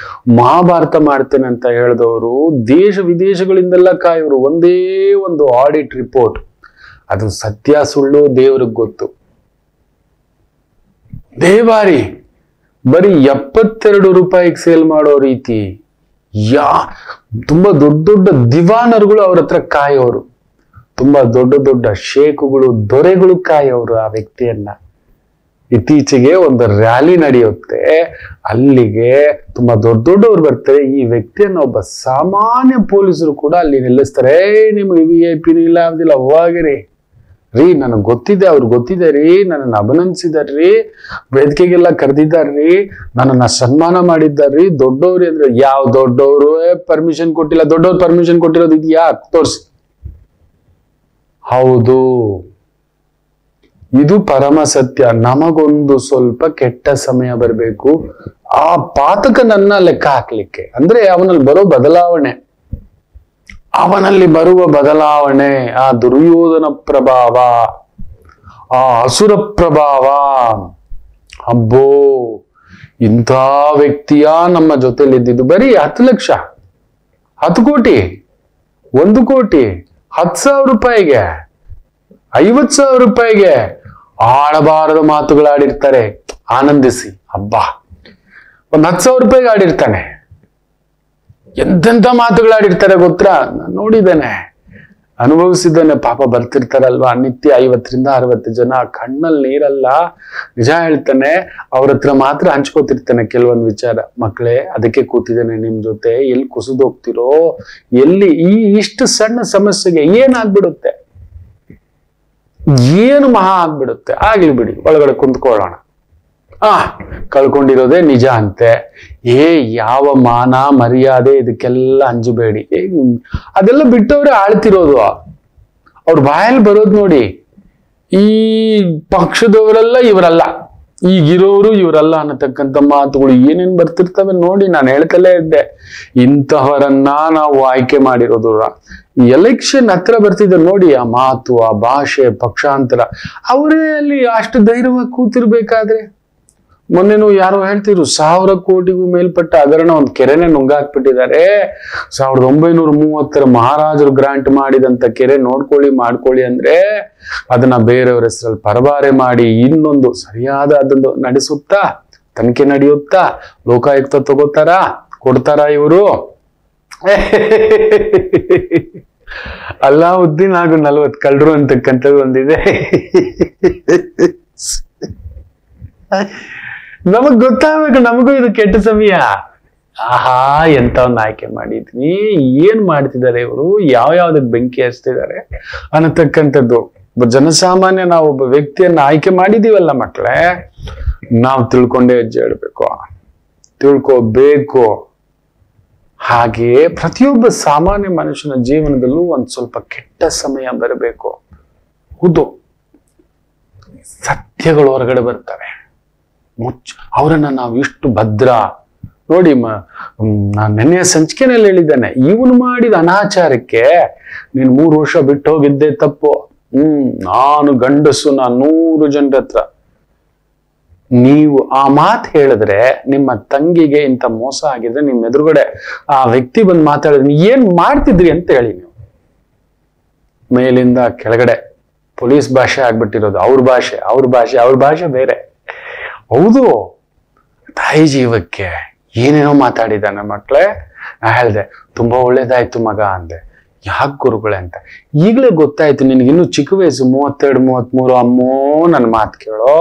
ಮಹಾಭಾರತ ಮಾಡ್ತೇನೆ ಅಂತ ಹೇಳಿದವರು ದೇಶ ವಿದೇಶಗಳಿಂದೆಲ್ಲ ಕಾಯೋರು. ಒಂದೇ ಒಂದು ಆಡಿಟ್ ರಿಪೋರ್ಟ್, ಅದು ಸತ್ಯ ಸುಳ್ಳು ದೇವ್ರಿಗೆ ಗೊತ್ತು. ದೇವಾರಿ ಬರೀ 72 ರೂಪಾಯಿಗೆ ಸೇಲ್ ಮಾಡೋ ರೀತಿ, ತುಂಬಾ ದೊಡ್ಡ ದಿವಾನರುಗಳು ಅವ್ರ ಹತ್ರ ಕಾಯೋರು, ತುಂಬಾ ದೊಡ್ಡ ಶೇಖುಗಳು, ದೊರೆಗಳು ಕಾಯೋರು ಆ ವ್ಯಕ್ತಿಯನ್ನ. ಇತ್ತೀಚೆಗೆ ಒಂದು ರ್ಯಾಲಿ ನಡೆಯುತ್ತೆ, ಅಲ್ಲಿಗೆ ತುಂಬಾ ದೊಡ್ಡವ್ರು ಬರ್ತಾರೆ. ಈ ವ್ಯಕ್ತಿಯನ್ನ ಒಬ್ಬ ಸಾಮಾನ್ಯ ಪೊಲೀಸರು ಕೂಡ ಅಲ್ಲಿ ನಿಲ್ಲಿಸ್ತಾರೆ. ನಿಮ್ಗೆ VIP ಇಲ್ಲ ಅದಿಲ್ಲ, ಹೋಗಿರಿ ರೀ, ನನಗೆ ಗೊತ್ತಿದೆ, ಅವ್ರಿಗೆ ಗೊತ್ತಿದೆ ರೀ, ನನ್ನನ್ನು ಅಭಿನಂದಿಸಿದಾರ್ರಿ, ವೇದಿಕೆಗೆಲ್ಲ ಕರೆದಿದ್ದಾರ್ರಿ, ನನ್ನನ್ನ ಸನ್ಮಾನ ಮಾಡಿದ್ದಾರ್ರಿ. ದೊಡ್ಡವ್ರಿ ಅಂದ್ರೆ ಯಾವ ದೊಡ್ಡವರು? ಪರ್ಮಿಷನ್ ಕೊಟ್ಟಿಲ್ಲ. ದೊಡ್ಡವ್ರು ಪರ್ಮಿಷನ್ ಕೊಟ್ಟಿರೋದು ಇದೆಯಾ? ತೋರ್ಸಿ. ಹೌದು, ಇದು ಪರಮ ಸತ್ಯ. ನಮಗೊಂದು ಸ್ವಲ್ಪ ಕೆಟ್ಟ ಸಮಯ ಬರಬೇಕು, ಆ ಪಾತಕನನ್ನ ಲೆಕ್ಕ ಹಾಕ್ಲಿಕ್ಕೆ. ಅಂದ್ರೆ ಅವನಲ್ಲಿ ಬರುವ ಬದಲಾವಣೆ, ಆ ದುರ್ಯೋಧನ ಪ್ರಭಾವ, ಆ ಅಸುರ ಪ್ರಭಾವ. ಅಬ್ಬೋ, ಇಂಥ ವ್ಯಕ್ತಿಯ ನಮ್ಮ ಜೊತೆಲಿ ಇದ್ದಿದ್ದು ಬರೀ 10 ಲಕ್ಷ, 10 ಕೋಟಿ, 1 ಕೋಟಿ, 10,000 ರೂಪಾಯಿಗೆ, 50,000 ರೂಪಾಯಿಗೆ ಆಡಬಾರದ ಮಾತುಗಳಾಡಿರ್ತಾರೆ. ಆನಂದಿಸಿ, ಹಬ್ಬ, ಒಂದ್ 10,000 ರೂಪಾಯಿಗೆ ಆಡಿರ್ತಾನೆ. ಎಂತೆಂಥ ಮಾತುಗಳಾಡಿರ್ತಾರೆ ಗೊತ್ತಾ? ನಾನು ನೋಡಿದ್ದೇನೆ, ಅನುಭವಿಸಿದ್ದೇನೆ. ಪಾಪ ಬರ್ತಿರ್ತಾರಲ್ವಾ, ನಿತ್ಯ 50ರಿಂದ 60 ಜನ, ಕಣ್ಣಲ್ಲಿ ನೀರಲ್ಲ. ನಿಜ ಹೇಳ್ತಾನೆ, ಅವ್ರ ಹತ್ರ ಮಾತ್ರ ಹಂಚ್ಕೋತಿರ್ತಾನೆ ಕೆಲವೊಂದು ವಿಚಾರ. ಮಕ್ಕಳೇ, ಅದಕ್ಕೆ ಕೂತಿದ್ದೇನೆ ನಿಮ್ ಜೊತೆ, ಎಲ್ಲಿ ಕುಸಿದೋಗ್ತಿರೋ, ಎಲ್ಲಿ ಇಷ್ಟು ಸಣ್ಣ ಸಮಸ್ಯೆಗೆ ಏನಾಗ್ಬಿಡುತ್ತೆ, ಏನು ಮಹಾ ಆಗ್ಬಿಡುತ್ತೆ, ಆಗ್ಲಿ ಬಿಡಿ, ಒಳಗಡೆ ಕುಂತ್ಕೊಳ್ಳೋಣ. ಕಳ್ಕೊಂಡಿರೋದೇ ನಿಜ ಅಂತೆ. ಯಾವ ಮಾನ ಮರ್ಯಾದೆ ಇದಕ್ಕೆಲ್ಲ ಅಂಜಬೇಡಿ. ಅದೆಲ್ಲ ಬಿಟ್ಟವ್ರೆ ಆಳ್ತಿರೋದು. ಅವ್ರ ಬಾಯಲ್ಲಿ ಬರೋದು ನೋಡಿ, ಈ ಪಕ್ಷದವರೆಲ್ಲ ಇವರಲ್ಲ, ಈಗಿರೋರು ಇವರಲ್ಲ ಅನ್ನತಕ್ಕಂಥ ಮಾತುಗಳು ಏನೇನ್ ಬರ್ತಿರ್ತವೆ ನೋಡಿ. ನಾನು ಹೇಳ್ತಲೇ ಇದ್ದೆ, ಇಂತಹವರನ್ನ ನಾವು ಆಯ್ಕೆ ಮಾಡಿರೋದು. ಎಲೆಕ್ಷನ್ ಹತ್ರ ಬರ್ತಿದ್ದ ನೋಡಿ, ಆ ಮಾತು, ಆ ಭಾಷೆ, ಪಕ್ಷಾಂತರ. ಅವರೇ ಅಲ್ಲಿ ಅಷ್ಟು ಧೈರ್ಯವಾಗಿ ಕೂತಿರ್ಬೇಕಾದ್ರೆ, ಮೊನ್ನೆನೂ ಯಾರೋ ಹೇಳ್ತಿದ್ರು 1000 ಕೋಟಿಗೂ ಮೇಲ್ಪಟ್ಟ ಹಗರಣ ಒಂದು ಕೆರೆನೆ ನುಂಗಾಕ್ಬಿಟ್ಟಿದ್ದಾರೆ. 1930 ಮಹಾರಾಜರು ಗ್ರಾಂಟ್ ಮಾಡಿದಂತ ಕೆರೆ ಮಾಡ್ಕೊಳ್ಳಿ ಅಂದ್ರೆ ಅದನ್ನ ಬೇರೆಯವ್ರ ಹೆಸರಲ್ಲಿ ಪರಬಾರೆ ಮಾಡಿ ಇನ್ನೊಂದು ಸರಿಯಾದ ಅದೊಂದು ನಡೆಸುತ್ತಾ, ತನಿಖೆ ನಡೆಯುತ್ತಾ, ಲೋಕಾಯುಕ್ತ ಕೊಡ್ತಾರ ಇವರು. ಅಲ್ಲಾವುದ್ದೀನ್ ಹಾಗೂ 40 ಕಳ್ಳರು ಅಂತಕ್ಕಂಥದ್ದು ಒಂದಿದೆ. ನಮಗ್ ಗೊತ್ತಾಗಬೇಕು, ನಮಗೂ ಇದು ಕೆಟ್ಟ ಸಮಯ. ಆಹಾ, ಎಂತವನ್ನ ಆಯ್ಕೆ ಮಾಡಿದ್ವಿ, ಏನ್ ಮಾಡ್ತಿದ್ದಾರೆ ಇವರು, ಯಾವ್ದಕ್ ಬೆಂಕಿ ಹಚ್ತಿದ್ದಾರೆ ಅನ್ನತಕ್ಕಂಥದ್ದು. ಜನಸಾಮಾನ್ಯ ನಾವು ಒಬ್ಬ ವ್ಯಕ್ತಿಯನ್ನ ಆಯ್ಕೆ ಮಾಡಿದೀವಲ್ಲ ಮಕ್ಕಳೇ, ನಾವು ತಿಳ್ಕೊಂಡೇ ಹೆಜ್ಜೆ ಇಡ್ಬೇಕು, ತಿಳ್ಕೋಬೇಕು. ಹಾಗೆಯೇ ಪ್ರತಿಯೊಬ್ಬ ಸಾಮಾನ್ಯ ಮನುಷ್ಯನ ಜೀವನದಲ್ಲೂ ಒಂದ್ ಸ್ವಲ್ಪ ಕೆಟ್ಟ ಸಮಯ ಬರಬೇಕು. ಹೌದು, ಸತ್ಯಗಳು ಹೊರಗಡೆ ಬರ್ತವೆ. ಅವರನ್ನ ನಾವು ಇಷ್ಟು ಭದ್ರ ನೋಡಿ. ನಾನು ನೆನ್ನೆಯ ಸಂಚಿಕೆನಲ್ಲಿ ಹೇಳಿದ್ದೇನೆ, ಇವನು ಮಾಡಿದ ಅನಾಚಾರಕ್ಕೆ ನೀನು 3 ವರ್ಷ ಬಿಟ್ಟು ಹೋಗಿದ್ದೆ ತಪ್ಪು. ನಾನು ಗಂಡಸು, ನಾನು 100 ಜನರ ಹತ್ರ. ನೀವು ಆ ಮಾತು ಹೇಳಿದ್ರೆ, ನಿಮ್ಮ ತಂಗಿಗೆ ಇಂಥ ಮೋಸ ಆಗಿದ್ರೆ, ನಿಮ್ ಎದುರುಗಡೆ ಆ ವ್ಯಕ್ತಿ ಬಂದು ಮಾತಾಡಿದ್ರೆ ಏನ್ ಮಾಡ್ತಿದ್ರಿ ಅಂತ ಹೇಳಿ. ನೀವು ಮೇಲಿಂದ ಕೆಳಗಡೆ ಪೊಲೀಸ್ ಭಾಷೆ ಆಗ್ಬಿಟ್ಟಿರೋದು. ಅವ್ರ ಭಾಷೆ ಬೇರೆ. ಹೌದು, ತಾಯಿ ಜೀವಕ್ಕೆ ಏನೇನೋ ಮಾತಾಡಿದಾನೆ ಮಕ್ಕಳೇ. ನಾ ಹೇಳ್ದೆ, ತುಂಬಾ ಒಳ್ಳೇದಾಯ್ತು ಮಗ ಅಂದೆ. ಯಾಕೆ ಗುರುಗಳೇ ಅಂತ. ಈಗಲೇ ಗೊತ್ತಾಯ್ತು ನಿನಗಿನ್ನು ಚಿಕ್ಕ ವಯಸ್ಸು, 32, 33. ಅಮ್ಮೋ ನನ್ನ ಮಾತು ಕೇಳೋ,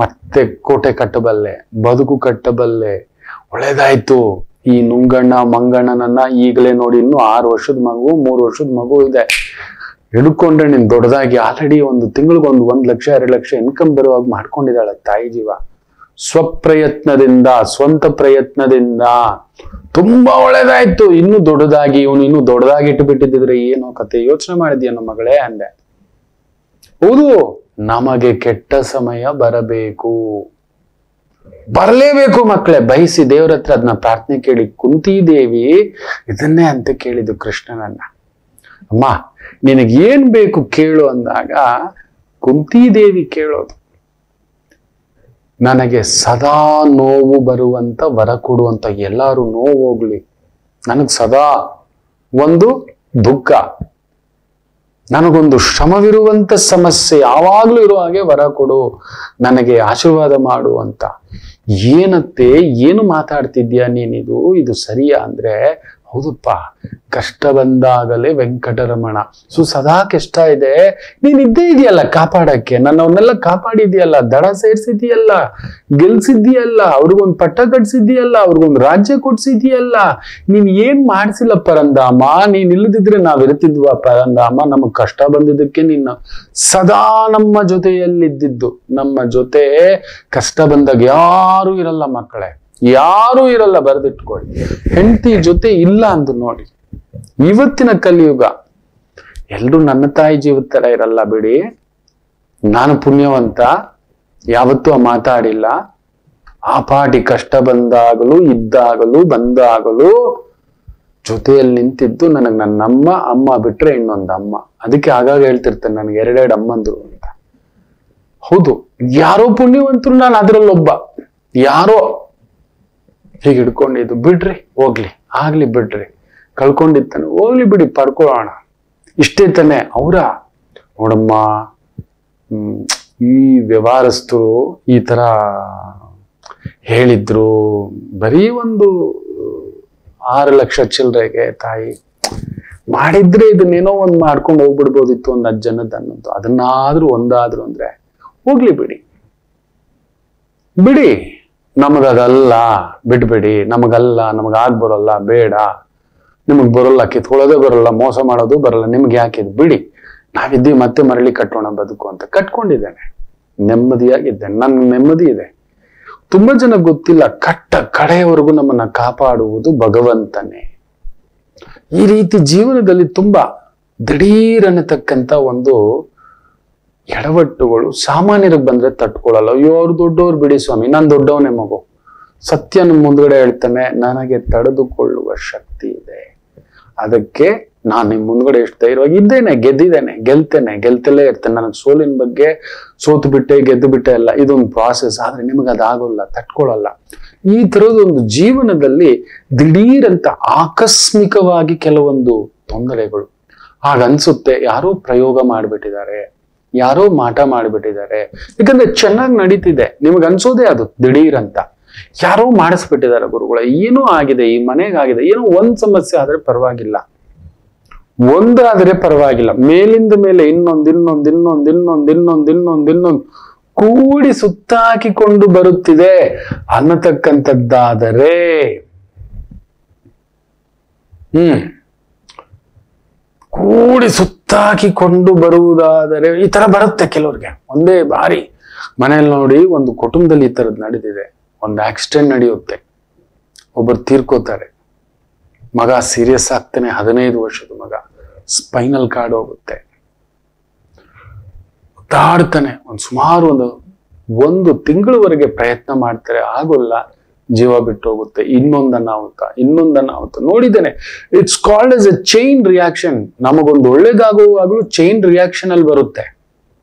ಮತ್ತೆ ಕೋಟೆ ಕಟ್ಟಬಲ್ಲೆ, ಬದುಕು ಕಟ್ಟಬಲ್ಲೆ, ಒಳ್ಳೇದಾಯ್ತು. ಈ ನುಂಗಣ್ಣ ಮಂಗಣ್ಣನನ್ನ ಈಗಲೇ ನೋಡಿ, ಇನ್ನು 6 ವರ್ಷದ ಮಗು, 3 ವರ್ಷದ ಮಗು ಇದೆ, ಹಿಡ್ಕೊಂಡ್ರೆ ನೀನ್ ದೊಡ್ಡದಾಗಿ ಆಲ್ರೆಡಿ ಒಂದು ತಿಂಗಳಿಗೊಂದು 1 ಲಕ್ಷ 2 ಲಕ್ಷ ಇನ್ಕಮ್ ಬರುವಾಗ ಮಾಡ್ಕೊಂಡಿದ್ದಾಳೆ ತಾಯಿ ಜೀವ. ಸ್ವಪ್ರಯತ್ನದಿಂದ, ಸ್ವಂತ ಪ್ರಯತ್ನದಿಂದ ತುಂಬಾ ಒಳ್ಳೇದಾಯ್ತು. ಇನ್ನು ದೊಡ್ಡದಾಗಿ, ಇವನು ಇನ್ನು ದೊಡ್ಡದಾಗಿ ಇಟ್ಟುಬಿಟ್ಟಿದ್ರೆ ಏನೋ ಕತೆ, ಯೋಚನೆ ಮಾಡಿದ್ಯಾ ನಮ್ಮ ಮಗಳೇ ಅಂದೆ. ಹೌದು, ನಮಗೆ ಕೆಟ್ಟ ಸಮಯ ಬರಬೇಕು, ಬರಲೇಬೇಕು ಮಕ್ಕಳೇ. ಬಯಸಿ ದೇವ್ರ ಹತ್ರ ಅದನ್ನ ಪ್ರಾರ್ಥನೆ ಕೇಳಿ. ಕುಂತಿದೇವಿ ಇದನ್ನೇ ಅಂತ ಕೇಳಿದ್ದು ಕೃಷ್ಣನನ್ನ. ಅಮ್ಮ ನಿನಗೇನ್ ಬೇಕು ಕೇಳು ಅಂದಾಗ ಕುಂತಿದೇವಿ ಕೇಳೋದು, ನನಗೆ ಸದಾ ನೋವು ಬರುವಂತ ವರ ಕೊಡುವಂತ. ಎಲ್ಲಾರು ನೋವು ಹೋಗ್ಲಿ, ನನಗ್ ಸದಾ ಒಂದು ದುಃಖ, ನನಗೊಂದು ಶ್ರಮವಿರುವಂತ ಸಮಸ್ಯೆ ಯಾವಾಗ್ಲೂ ಇರೋ ಹಾಗೆ ವರ ಕೊಡು, ನನಗೆ ಆಶೀರ್ವಾದ ಮಾಡು ಅಂತ. ಏನತ್ತೆ, ಏನು ಮಾತಾಡ್ತಿದ್ಯಾ ನೀನಿದು, ಇದು ಸರಿಯಾ ಅಂದ್ರೆ, ಹೌದಪ್ಪ, ಕಷ್ಟ ಬಂದಾಗಲೇ ವೆಂಕಟರಮಣ. ಸದಾ ಕಷ್ಟ ಇದೆ, ನೀನ್ ಇದ್ದೇ ಇದೆಯಲ್ಲ ಕಾಪಾಡಕ್ಕೆ, ನನ್ನವನ್ನೆಲ್ಲ ಕಾಪಾಡಿದ್ಯಲ್ಲ, ದಡ ಸೇರ್ಸಿದ್ಯಲ್ಲ, ಗೆಲ್ಸಿದ್ಯಲ್ಲ, ಅವ್ರಿಗೊಂದು ಪಟ್ಟ ಕಟ್ಸಿದ್ಯಲ್ಲ, ಅವ್ರಿಗೊಂದು ರಾಜ್ಯ ಕೊಡ್ಸಿದ್ಯಲ್ಲ. ನೀನ್ ಏನ್ ಮಾಡ್ಸಿಲ್ಲ ಪರಂಧಾಮ, ನೀನ್ ಇಲ್ಲದಿದ್ರೆ ನಾವ್ ಇರ್ತಿದ್ವಾ ಪರಂಧಾಮ? ನಮಗ್ ಕಷ್ಟ ಬಂದಿದ್ದಕ್ಕೆ ನಿನ್ನ ಸದಾ ನಮ್ಮ ಜೊತೆಯಲ್ಲಿದ್ದಿದ್ದು. ನಮ್ಮ ಜೊತೆ ಕಷ್ಟ ಬಂದಾಗ ಯಾರು ಇರಲ್ಲ ಮಕ್ಕಳೇ, ಯಾರೂ ಇರಲ್ಲ, ಬರೆದಿಟ್ಕೊಳ್ಳಿ. ಹೆಂಡತಿ ಜೊತೆ ಇಲ್ಲ ಅಂದು ನೋಡಿ, ಇವತ್ತಿನ ಕಲಿಯುಗ. ಎಲ್ರು ನನ್ನ ತಾಯಿ ಜೀವದ ತರ ಇರಲ್ಲ ಬಿಡಿ. ನಾನು ಪುಣ್ಯವಂತ, ಯಾವತ್ತೂ ಮಾತಾಡಿಲ್ಲ. ಆ ಪಾಟಿ ಕಷ್ಟ ಬಂದಾಗಲೂ, ಇದ್ದಾಗಲೂ, ಬಂದಾಗಲೂ ಜೊತೆಯಲ್ಲಿ ನಿಂತಿದ್ದು ನನಗೆ ನನ್ನ ಅಮ್ಮ ಬಿಟ್ರೆ ಇನ್ನೊಂದು ಅಮ್ಮ. ಅದಕ್ಕೆ ಆಗಾಗ ಹೇಳ್ತಿರ್ತೇನೆ, ನನಗೆ 2 ಅಮ್ಮಂದ್ರು ಅಂತ. ಹೌದು, ಯಾರೋ ಪುಣ್ಯವಂತರು, ನಾನು ಅದರಲ್ಲೊಬ್ಬ. ಯಾರೋ ಹೀಗೆ ಹಿಡ್ಕೊಂಡಿದ್ದು, ಬಿಡ್ರಿ ಹೋಗ್ಲಿ, ಆಗ್ಲಿ ಬಿಡ್ರಿ, ಕಳ್ಕೊಂಡಿತ್ತಾನೆ ಹೋಗ್ಲಿ ಬಿಡಿ, ಪಡ್ಕೊಳ್ಳೋಣ, ಇಷ್ಟೇ ತಾನೆ. ಅವರ ನೋಡಮ್ಮ, ಈ ವ್ಯವಹಾರಸ್ಥರು ಈ ತರ ಹೇಳಿದ್ರು, ಬರೀ ಒಂದು 6 ಲಕ್ಷ ಚಿಲ್ಲರೆಗೆ ತಾಯಿ ಮಾಡಿದ್ರೆ ಇದನ್ನೇನೋ ಒಂದು ಮಾಡ್ಕೊಂಡು ಹೋಗ್ಬಿಡ್ಬೋದಿತ್ತು, ಒಂದು ಅಜ್ಜನದ್ದು ಅನ್ನೋದು. ಅದನ್ನಾದ್ರೂ ಒಂದಾದ್ರು ಅಂದ್ರೆ ಹೋಗ್ಲಿ ಬಿಡಿ, ಬಿಡಿ, ನಮಗದಲ್ಲ, ಬಿಡ್ಬೇಡಿ, ನಮಗಲ್ಲ, ನಮಗಾಗ್ ಬರೋಲ್ಲ, ಬೇಡ, ನಿಮಗ್ ಬರೋಲ್ಲ, ಕಿತ್ಕೊಳ್ಳೋದೇ ಬರೋಲ್ಲ, ಮೋಸ ಮಾಡೋದು ಬರಲ್ಲ, ನಿಮ್ಗೆ ಯಾಕಿದ್ ಬಿಡಿ, ನಾವಿದ್ದೀವಿ, ಮತ್ತೆ ಮರಳಿ ಕಟ್ಟೋಣ ಬದುಕು ಅಂತ ಕಟ್ಕೊಂಡಿದ್ದೇನೆ. ನೆಮ್ಮದಿಯಾಗಿದ್ದೇನೆ, ನನ್ ನೆಮ್ಮದಿ ಇದೆ. ತುಂಬಾ ಜನ ಗೊತ್ತಿಲ್ಲ, ಕಡೆಯವರೆಗೂ ನಮ್ಮನ್ನ ಕಾಪಾಡುವುದು ಭಗವಂತನೇ. ಈ ರೀತಿ ಜೀವನದಲ್ಲಿ ತುಂಬಾ ದಿಢೀರ್ ಅನ್ನತಕ್ಕಂತ ಒಂದು ಎಡವಟ್ಟುಗಳು ಸಾಮಾನ್ಯರಿಗೆ ಬಂದ್ರೆ ತಟ್ಕೊಳ್ಳಲ್ಲ. ಅಯ್ಯೋ ಅವ್ರು ದೊಡ್ಡವ್ರು ಬಿಡಿ ಸ್ವಾಮಿ, ನಾನ್ ದೊಡ್ಡವನೇ ಮಗು. ಸತ್ಯ ನಮ್ಮ ಮುಂದ್ಗಡೆ ಹೇಳ್ತಾನೆ, ನನಗೆ ತಡೆದುಕೊಳ್ಳುವ ಶಕ್ತಿ ಇದೆ, ಅದಕ್ಕೆ ನಾನು ನಿಮ್ ಮುಂದ್ಗಡೆ ಎಷ್ಟು ಧೈರ್ಯವಾಗಿ ಇದ್ದೇನೆ, ಗೆದ್ದಿದ್ದೇನೆ, ಗೆಲ್ತಲೇ ಇರ್ತೇನೆ. ನನಗೆ ಸೋಲಿನ ಬಗ್ಗೆ ಸೋತು ಬಿಟ್ಟೆ ಗೆದ್ದು ಬಿಟ್ಟೆ ಅಲ್ಲ, ಇದೊಂದು ಪ್ರಾಸೆಸ್. ಆದ್ರೆ ನಿಮಗೆ ಅದಾಗೋಲ್ಲ, ತಟ್ಕೊಳ್ಳಲ್ಲ. ಈ ತರದೊಂದು ಜೀವನದಲ್ಲಿ ದಿಢೀರಂತ ಆಕಸ್ಮಿಕವಾಗಿ ಕೆಲವೊಂದು ತೊಂದರೆಗಳು ಹಾಗನ್ಸುತ್ತೆ. ಯಾರೋ ಪ್ರಯೋಗ ಮಾಡ್ಬಿಟ್ಟಿದ್ದಾರೆ, ಯಾರೋ ಮಾಟ ಮಾಡಿಬಿಟ್ಟಿದ್ದಾರೆ. ಯಾಕಂದ್ರೆ ಚೆನ್ನಾಗಿ ನಡೀತಿದೆ, ನಿಮಗ್ ಅನ್ಸೋದೇ ಅದು ದಿಢೀರ್ ಅಂತ. ಯಾರೋ ಮಾಡಿಸ್ಬಿಟ್ಟಿದ್ದಾರೆ ಗುರುಗಳ, ಏನೋ ಆಗಿದೆ, ಈ ಮನೆಗಾಗಿದೆ, ಏನೋ ಒಂದ್ ಸಮಸ್ಯೆ ಆದ್ರೆ ಪರವಾಗಿಲ್ಲ, ಒಂದಾದ್ರೆ ಪರವಾಗಿಲ್ಲ, ಮೇಲಿಂದ ಮೇಲೆ ಇನ್ನೊಂದು ಕೂಡಿ ಸುತ್ತಾಕಿಕೊಂಡು ಬರುತ್ತಿದೆ ಅನ್ನತಕ್ಕಂಥದ್ದಾದರೆ ಕೂಡಿ ಸುತ್ತಾಕಿಕೊಂಡು ಬರುವುದಾದರೆ ಈ ತರ ಬರುತ್ತೆ ಕೆಲವ್ರಿಗೆ ಒಂದೇ ಬಾರಿ. ಮನೆಯಲ್ಲಿ ನೋಡಿ, ಒಂದು ಕುಟುಂಬದಲ್ಲಿ ಈ ತರದ್ ನಡೆದಿದೆ. ಒಂದು ಆಕ್ಸಿಡೆಂಟ್ ನಡೆಯುತ್ತೆ, ಒಬ್ಬರು ತೀರ್ಕೋತಾರೆ, ಮಗ ಸೀರಿಯಸ್ ಆಗ್ತಾನೆ, 15 ವರ್ಷದ ಮಗ, ಸ್ಪೈನಲ್ ಕಾರ್ಡ್ ಹೋಗುತ್ತೆ, ಒದ್ದಾಡ್ತಾನೆ. ಸುಮಾರು ಒಂದು ತಿಂಗಳವರೆಗೆ ಪ್ರಯತ್ನ ಮಾಡ್ತಾರೆ, ಆಗೋಲ್ಲ, ಜೀವ ಬಿಟ್ಟು ಹೋಗುತ್ತೆ. ಇನ್ನೊಂದು ಅನಾಹುತ ನೋಡಿದ್ದೇನೆ. It's called as A chain reaction. ನಮಗೊಂದು ಒಳ್ಳೇದಾಗುವಾಗಲೂ ಚೈನ್ ರಿಯಾಕ್ಷನ್ ಅಲ್ಲಿ ಬರುತ್ತೆ,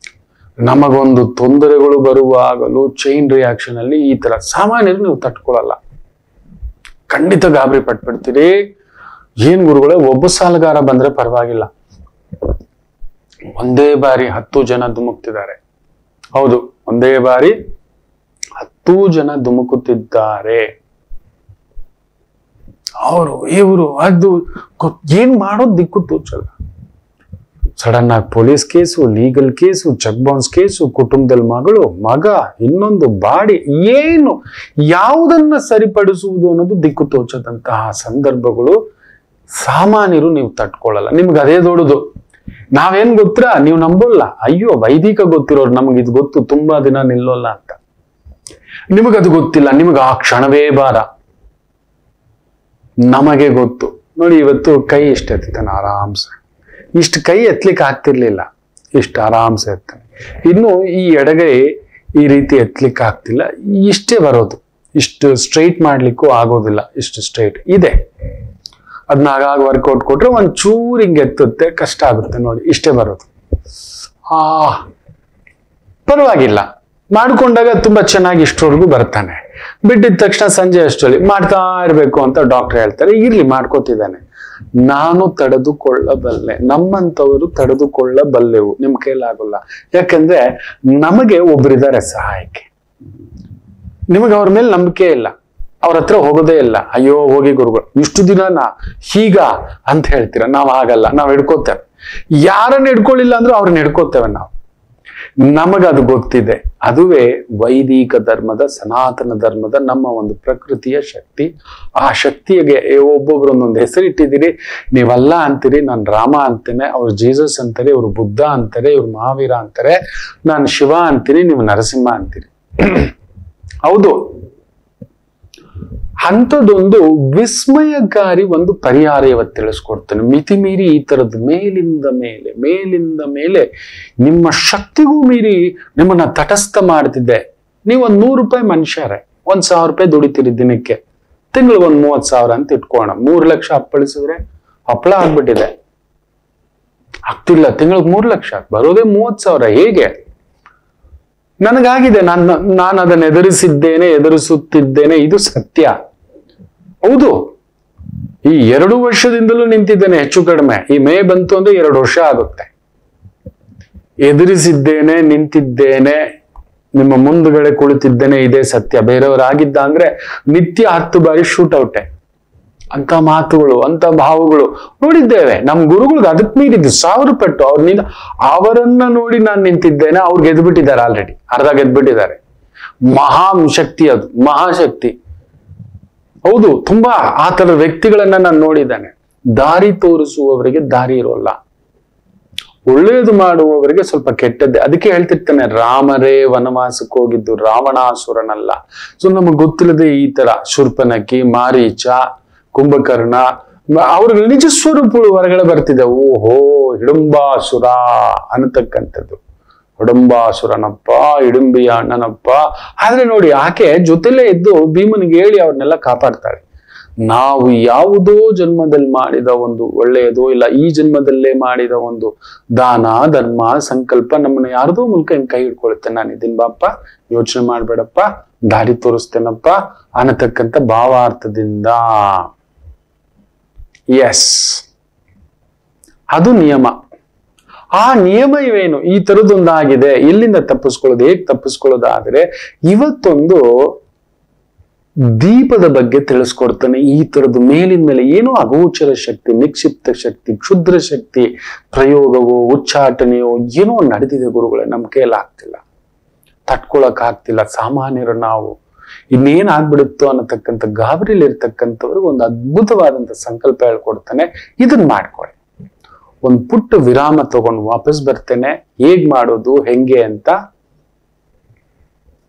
ನಮಗೊಂದು ತೊಂದರೆಗಳು ಬರುವಾಗಲೂ ಚೈನ್ ರಿಯಾಕ್ಷನ್ ಅಲ್ಲಿ. ಈ ತರ ಸಾಮಾನ್ಯರು ನೀವು ತಟ್ಕೊಳ್ಳಲ್ಲ, ಖಂಡಿತ ಗಾಬರಿ ಪಟ್ಬಿಡ್ತೀರಿ. ಏನ್ ಗುರುಗಳೇ, ಒಬ್ಬ ಸಾಲಗಾರ ಬಂದ್ರೆ ಪರವಾಗಿಲ್ಲ, ಒಂದೇ ಬಾರಿ 10 ಜನ ಧುಮುಕ್ತಿದ್ದಾರೆ. ಹೌದು, ಒಂದೇ ಬಾರಿ 10 ಜನ ಧುಮುಕುತ್ತಿದ್ದಾರೆ. ಅವರು ಇವರು ಅದು ಏನ್ ಮಾಡೋದು ದಿಕ್ಕು ತೋಚಲ್ಲ. ಸಡನ್ ಆಗಿ police case, legal case, check bounce case, ಕುಟುಂಬದಲ್ಲಿ ಮಗಳು, ಮಗ, ಇನ್ನೊಂದು ಬಾಡಿ, ಏನು ಯಾವುದನ್ನ ಸರಿಪಡಿಸುವುದು ಅನ್ನೋದು ದಿಕ್ಕು ತೋಚದಂತಹ ಸಂದರ್ಭಗಳು ಸಾಮಾನ್ಯರು ನೀವು ತಟ್ಕೊಳ್ಳಲ್ಲ. ನಿಮ್ಗೆ ಅದೇ ದೊಡ್ಡದು. ನಾವೇನ್ ಗೊತ್ತಾ, ನೀವು ನಂಬೋಲ್ಲ. ಅಯ್ಯೋ ವೈದಿಕ ಗೊತ್ತಿರೋರು ನಮ್ಗೆ ಇದು ಗೊತ್ತು, ತುಂಬಾ ದಿನ ನಿಲ್ಲೋಲ್ಲ ಅಂತ. ನಿಮಗದು ಗೊತ್ತಿಲ್ಲ, ನಿಮ್ಗೆ ಆ ಕ್ಷಣವೇ ಭಾರ. ನಮಗೆ ಗೊತ್ತು. ನೋಡಿ, ಇವತ್ತು ಕೈ ಇಷ್ಟ ಎತ್ತಿತಾನೆ ಆರಾಮ್ಸೆ. ಇಷ್ಟು ಕೈ ಎತ್ತಲಿಕ್ಕೆ ಆಗ್ತಿರ್ಲಿಲ್ಲ, ಇಷ್ಟು ಆರಾಮ್ಸೆ ಎತ್ತಾನೆ. ಇನ್ನು ಈ ಎಡಗೈ ಈ ರೀತಿ ಎತ್ತಲಿಕ್ಕೆ ಆಗ್ತಿಲ್ಲ, ಇಷ್ಟೇ ಬರೋದು. ಇಷ್ಟು ಸ್ಟ್ರೈಟ್ ಮಾಡ್ಲಿಕ್ಕೂ ಆಗೋದಿಲ್ಲ, ಇಷ್ಟು ಸ್ಟ್ರೈಟ್ ಇದೆ. ಅದನ್ನ ಆಗಾಗ ವರ್ಕೌಟ್ ಕೊಟ್ರೆ ಒಂದ್ ಚೂರು ಹಿಂಗೆ ಎತ್ತುತ್ತೆ, ಕಷ್ಟ ಆಗುತ್ತೆ. ನೋಡಿ, ಇಷ್ಟೇ ಬರೋದು. ಪರವಾಗಿಲ್ಲ, ಮಾಡ್ಕೊಂಡಾಗ ತುಂಬಾ ಚೆನ್ನಾಗಿ ಇಷ್ಟವರೆಗೂ ಬರ್ತಾನೆ. ಬಿಟ್ಟಿದ ತಕ್ಷಣ ಸಂಜೆ ಅಷ್ಟರಲ್ಲಿ ಮಾಡ್ತಾ ಇರ್ಬೇಕು ಅಂತ ಡಾಕ್ಟರ್ ಹೇಳ್ತಾರೆ. ಇರ್ಲಿ, ಮಾಡ್ಕೋತಿದ್ದಾನೆ. ನಾನು ತಡೆದುಕೊಳ್ಳಬಲ್ಲೆ, ನಮ್ಮಂತವರು ತಡೆದುಕೊಳ್ಳಬಲ್ಲೆವು, ನಿಮ್ ಕೈಲಾಗಲ್ಲ. ಯಾಕಂದ್ರೆ ನಮಗೆ ಒಬ್ಬರಿದ್ದಾರೆ ಸಹಾಯಕ್ಕೆ. ನಿಮಗೆ ಅವ್ರ ಮೇಲೆ ನಂಬಿಕೆ ಇಲ್ಲ, ಅವ್ರ ಹತ್ರ ಹೋಗೋದೇ ಇಲ್ಲ. ಅಯ್ಯೋ ಹೋಗಿ ಗುರುಗಳು, ಇಷ್ಟು ದಿನ ಹೀಗ ಅಂತ ಹೇಳ್ತೀರ. ನಾವ್ ಆಗಲ್ಲ, ನಾವ್ ಹಿಡ್ಕೋತೇವೆ. ಯಾರನ್ನ ಹಿಡ್ಕೊಳ್ಳಿಲ್ಲ ಅಂದ್ರೆ ಅವ್ರನ್ನ ಹಿಡ್ಕೋತೇವೆ ನಾವು. ನಮಗದು ಗೊತ್ತಿದೆ. ಅದುವೇ ವೈದಿಕ ಧರ್ಮದ, ಸನಾತನ ಧರ್ಮದ ನಮ್ಮ ಒಂದು ಪ್ರಕೃತಿಯ ಶಕ್ತಿ. ಆ ಶಕ್ತಿಗೆ ಒಬ್ಬೊಬ್ರು ಒಂದೊಂದು ಹೆಸರಿಟ್ಟಿದ್ದೀರಿ. ನೀವಲ್ಲ ಅಂತೀರಿ, ನಾನು ರಾಮ ಅಂತೇನೆ, ಅವ್ರು ಜೀಸಸ್ ಅಂತಾರೆ, ಇವ್ರು ಬುದ್ಧ ಅಂತಾರೆ, ಇವ್ರು ಮಹಾವೀರ ಅಂತಾರೆ, ನಾನು ಶಿವ ಅಂತೀನಿ, ನೀವು ನರಸಿಂಹ ಅಂತೀರಿ. ಹೌದು, ಅಂಥದ್ದೊಂದು ವಿಸ್ಮಯಕಾರಿ ಒಂದು ಪರಿಹಾರ ಇವತ್ತು ತಿಳಿಸ್ಕೊಡ್ತೇನೆ. ಮಿತಿ ಮೀರಿ ಈ ತರದ್ದು ಮೇಲಿಂದ ಮೇಲೆ ನಿಮ್ಮ ಶಕ್ತಿಗೂ ಮೀರಿ ನಿಮ್ಮನ್ನ ತಟಸ್ಥ ಮಾಡ್ತಿದ್ದೆ. ನೀವು ಒಂದ್ 100 ರೂಪಾಯಿ ಮನುಷ್ಯರೇ, 1,000 ರೂಪಾಯಿ ದುಡಿತೀರಿ ದಿನಕ್ಕೆ. ತಿಂಗಳು ಒಂದ್ 30,000 ಅಂತ ಇಟ್ಕೋಣ. 3 ಲಕ್ಷ ಅಪ್ಪಳಿಸಿದ್ರೆ ಹಪ್ಪಳ ಆಗ್ಬಿಟ್ಟಿದೆ. ಆಗ್ತಿಲ್ಲ, ತಿಂಗಳಿಗೆ 3 ಲಕ್ಷ ಬರೋದೇ 30,000. ಹೇಗೆ? ನನಗಾಗಿದೆ. ನಾನು ಅದನ್ನು ಎದುರಿಸುತ್ತಿದ್ದೇನೆ. ಇದು ಸತ್ಯ. ಹೌದು, ಈ 2 ವರ್ಷದಿಂದಲೂ ನಿಂತಿದ್ದೇನೆ ಹೆಚ್ಚು ಕಡಿಮೆ. ಈ ಮೇ ಬಂತು ಅಂದ್ರೆ 2 ವರ್ಷ ಆಗುತ್ತೆ. ಎದುರಿಸಿದ್ದೇನೆ, ನಿಂತಿದ್ದೇನೆ, ನಿಮ್ಮ ಮುಂದುಗಡೆ ಕುಳಿತಿದ್ದೇನೆ. ಇದೇ ಸತ್ಯ. ಬೇರೆಯವರಾಗಿದ್ದ ಅಂದ್ರೆ ನಿತ್ಯ 10 ಬಾರಿ ಶೂಟೌಟೆ. ಅಂತ ಮಾತುಗಳು, ಅಂತ ಭಾವಗಳು ನೋಡಿದ್ದೇವೆ. ನಮ್ಮ ಗುರುಗಳಿಗೆ ಅದಕ್ಕೆ ಮೀರಿದ್ದು 1000 ಪಟ್ಟು. ಅವರನ್ನ ನೋಡಿ ನಾನು ನಿಂತಿದ್ದೇನೆ. ಅವ್ರು ಗೆದ್ಬಿಟ್ಟಿದ್ದಾರೆ, ಆಲ್ರೆಡಿ ಅರ್ಧ ಗೆದ್ಬಿಟ್ಟಿದ್ದಾರೆ. ಶಕ್ತಿ ಅದು, ಮಹಾಶಕ್ತಿ. ಹೌದು, ತುಂಬಾ ಆ ತರ ವ್ಯಕ್ತಿಗಳನ್ನ ನಾನು ನೋಡಿದ್ದೇನೆ. ದಾರಿ ತೋರಿಸುವವರಿಗೆ ದಾರಿ ಇರೋಲ್ಲ, ಒಳ್ಳೇದು ಮಾಡುವವರಿಗೆ ಸ್ವಲ್ಪ ಕೆಟ್ಟದ್ದೇ. ಅದಕ್ಕೆ ಹೇಳ್ತಿರ್ತಾನೆ, ರಾಮರೇ ವನವಾಸಕ್ಕೆ ಹೋಗಿದ್ದು ರಾವಣಾಸುರನಲ್ಲ. ಸೊ ನಮಗ್ ಗೊತ್ತಿಲ್ಲದೆ ಈ ತರ ಶೂರ್ಪನಖಿ, ಮಾರೀಚ, ಕುಂಭಕರ್ಣ, ಅವ್ರ ನಿಜ ಸ್ವರೂಪಗಳು ಹೊರಗಡೆ ಬರ್ತಿದೆ. ಓಹೋ, ಹಿಡುಂಬಾಸುರ ಅನ್ನತಕ್ಕಂಥದ್ದು. ಹಿಡುಂಬಾಸುರನಪ್ಪ, ಹಿಡುಂಬಿಯ ಅಣ್ಣನಪ್ಪ. ಆದ್ರೆ ನೋಡಿ, ಆಕೆ ಜೊತೆಲೇ ಇದ್ದು ಭೀಮನಿಗೆ ಹೇಳಿ ಅವ್ರನ್ನೆಲ್ಲ ಕಾಪಾಡ್ತಾಳೆ. ನಾವು ಯಾವುದೋ ಜನ್ಮದಲ್ಲಿ ಮಾಡಿದ ಒಂದು ಒಳ್ಳೆಯದೋ, ಇಲ್ಲ ಈ ಜನ್ಮದಲ್ಲೇ ಮಾಡಿದ ಒಂದು ದಾನ, ಧರ್ಮ, ಸಂಕಲ್ಪ ನಮ್ಮನ್ನ ಯಾರದೋ ಮೂಲಕ ಹಿಂಗ್ ಕೈ ಹಿಡ್ಕೊಳುತ್ತೆ. ನಾನು ಇದೀನಿ ಬಾಪ್ಪ, ಯೋಚನೆ ಮಾಡ್ಬೇಡಪ್ಪ, ದಾರಿ ತೋರಿಸ್ತೇನಪ್ಪ ಅನ್ನತಕ್ಕಂಥ ಭಾವಾರ್ಥದಿಂದ. ಎಸ್, ಅದು ನಿಯಮ. ಆ ನಿಯಮ ಇವೇನು? ಈ ತರದೊಂದಾಗಿದೆ. ಎಲ್ಲಿಂದ ತಪ್ಪಿಸ್ಕೊಳ್ಳೋದು, ಹೇಗೆ ತಪ್ಪಿಸ್ಕೊಳ್ಳೋದಾದ್ರೆ, ಇವತ್ತೊಂದು ದೀಪದ ಬಗ್ಗೆ ತಿಳಿಸ್ಕೊಡ್ತಾನೆ. ಈ ತರದ್ದು ಮೇಲಿನ ಮೇಲೆ ಏನೋ ಅಗೋಚರ ಶಕ್ತಿ, ನಿಕ್ಷಿಪ್ತ ಶಕ್ತಿ, ಕ್ಷುದ್ರ ಶಕ್ತಿ ಪ್ರಯೋಗವೋ ಉಚ್ಚಾಟನೆಯೋ ಏನೋ ನಡೆದಿದೆ ಗುರುಗಳೇ. ನಮ್ ಕೈಯಲ್ಲಿ ಆಗ್ತಿಲ್ಲ, ತಟ್ಕೊಳಕ್ ಆಗ್ತಿಲ್ಲ. ಸಾಮಾನ್ಯರು ನಾವು ಇನ್ನೇನಾಗ್ಬಿಡುತ್ತೋ ಅನ್ನತಕ್ಕಂಥ ಗಾಬರಿಲಿ ಇರ್ತಕ್ಕಂಥವ್ರಿಗೆ ಒಂದು ಅದ್ಭುತವಾದಂತ ಸಂಕಲ್ಪ ಹೇಳ್ಕೊಡ್ತಾನೆ. ಇದನ್ನ ಮಾಡ್ಕೊಳ್ಳಿ. ಒಂದು ಪುಟ್ಟ ವಿರಾಮ ತಗೊಂಡು ವಾಪಸ್ ಬರ್ತೇನೆ. ಹೇಗ್ ಮಾಡೋದು, ಹೆಂಗೆ ಅಂತ.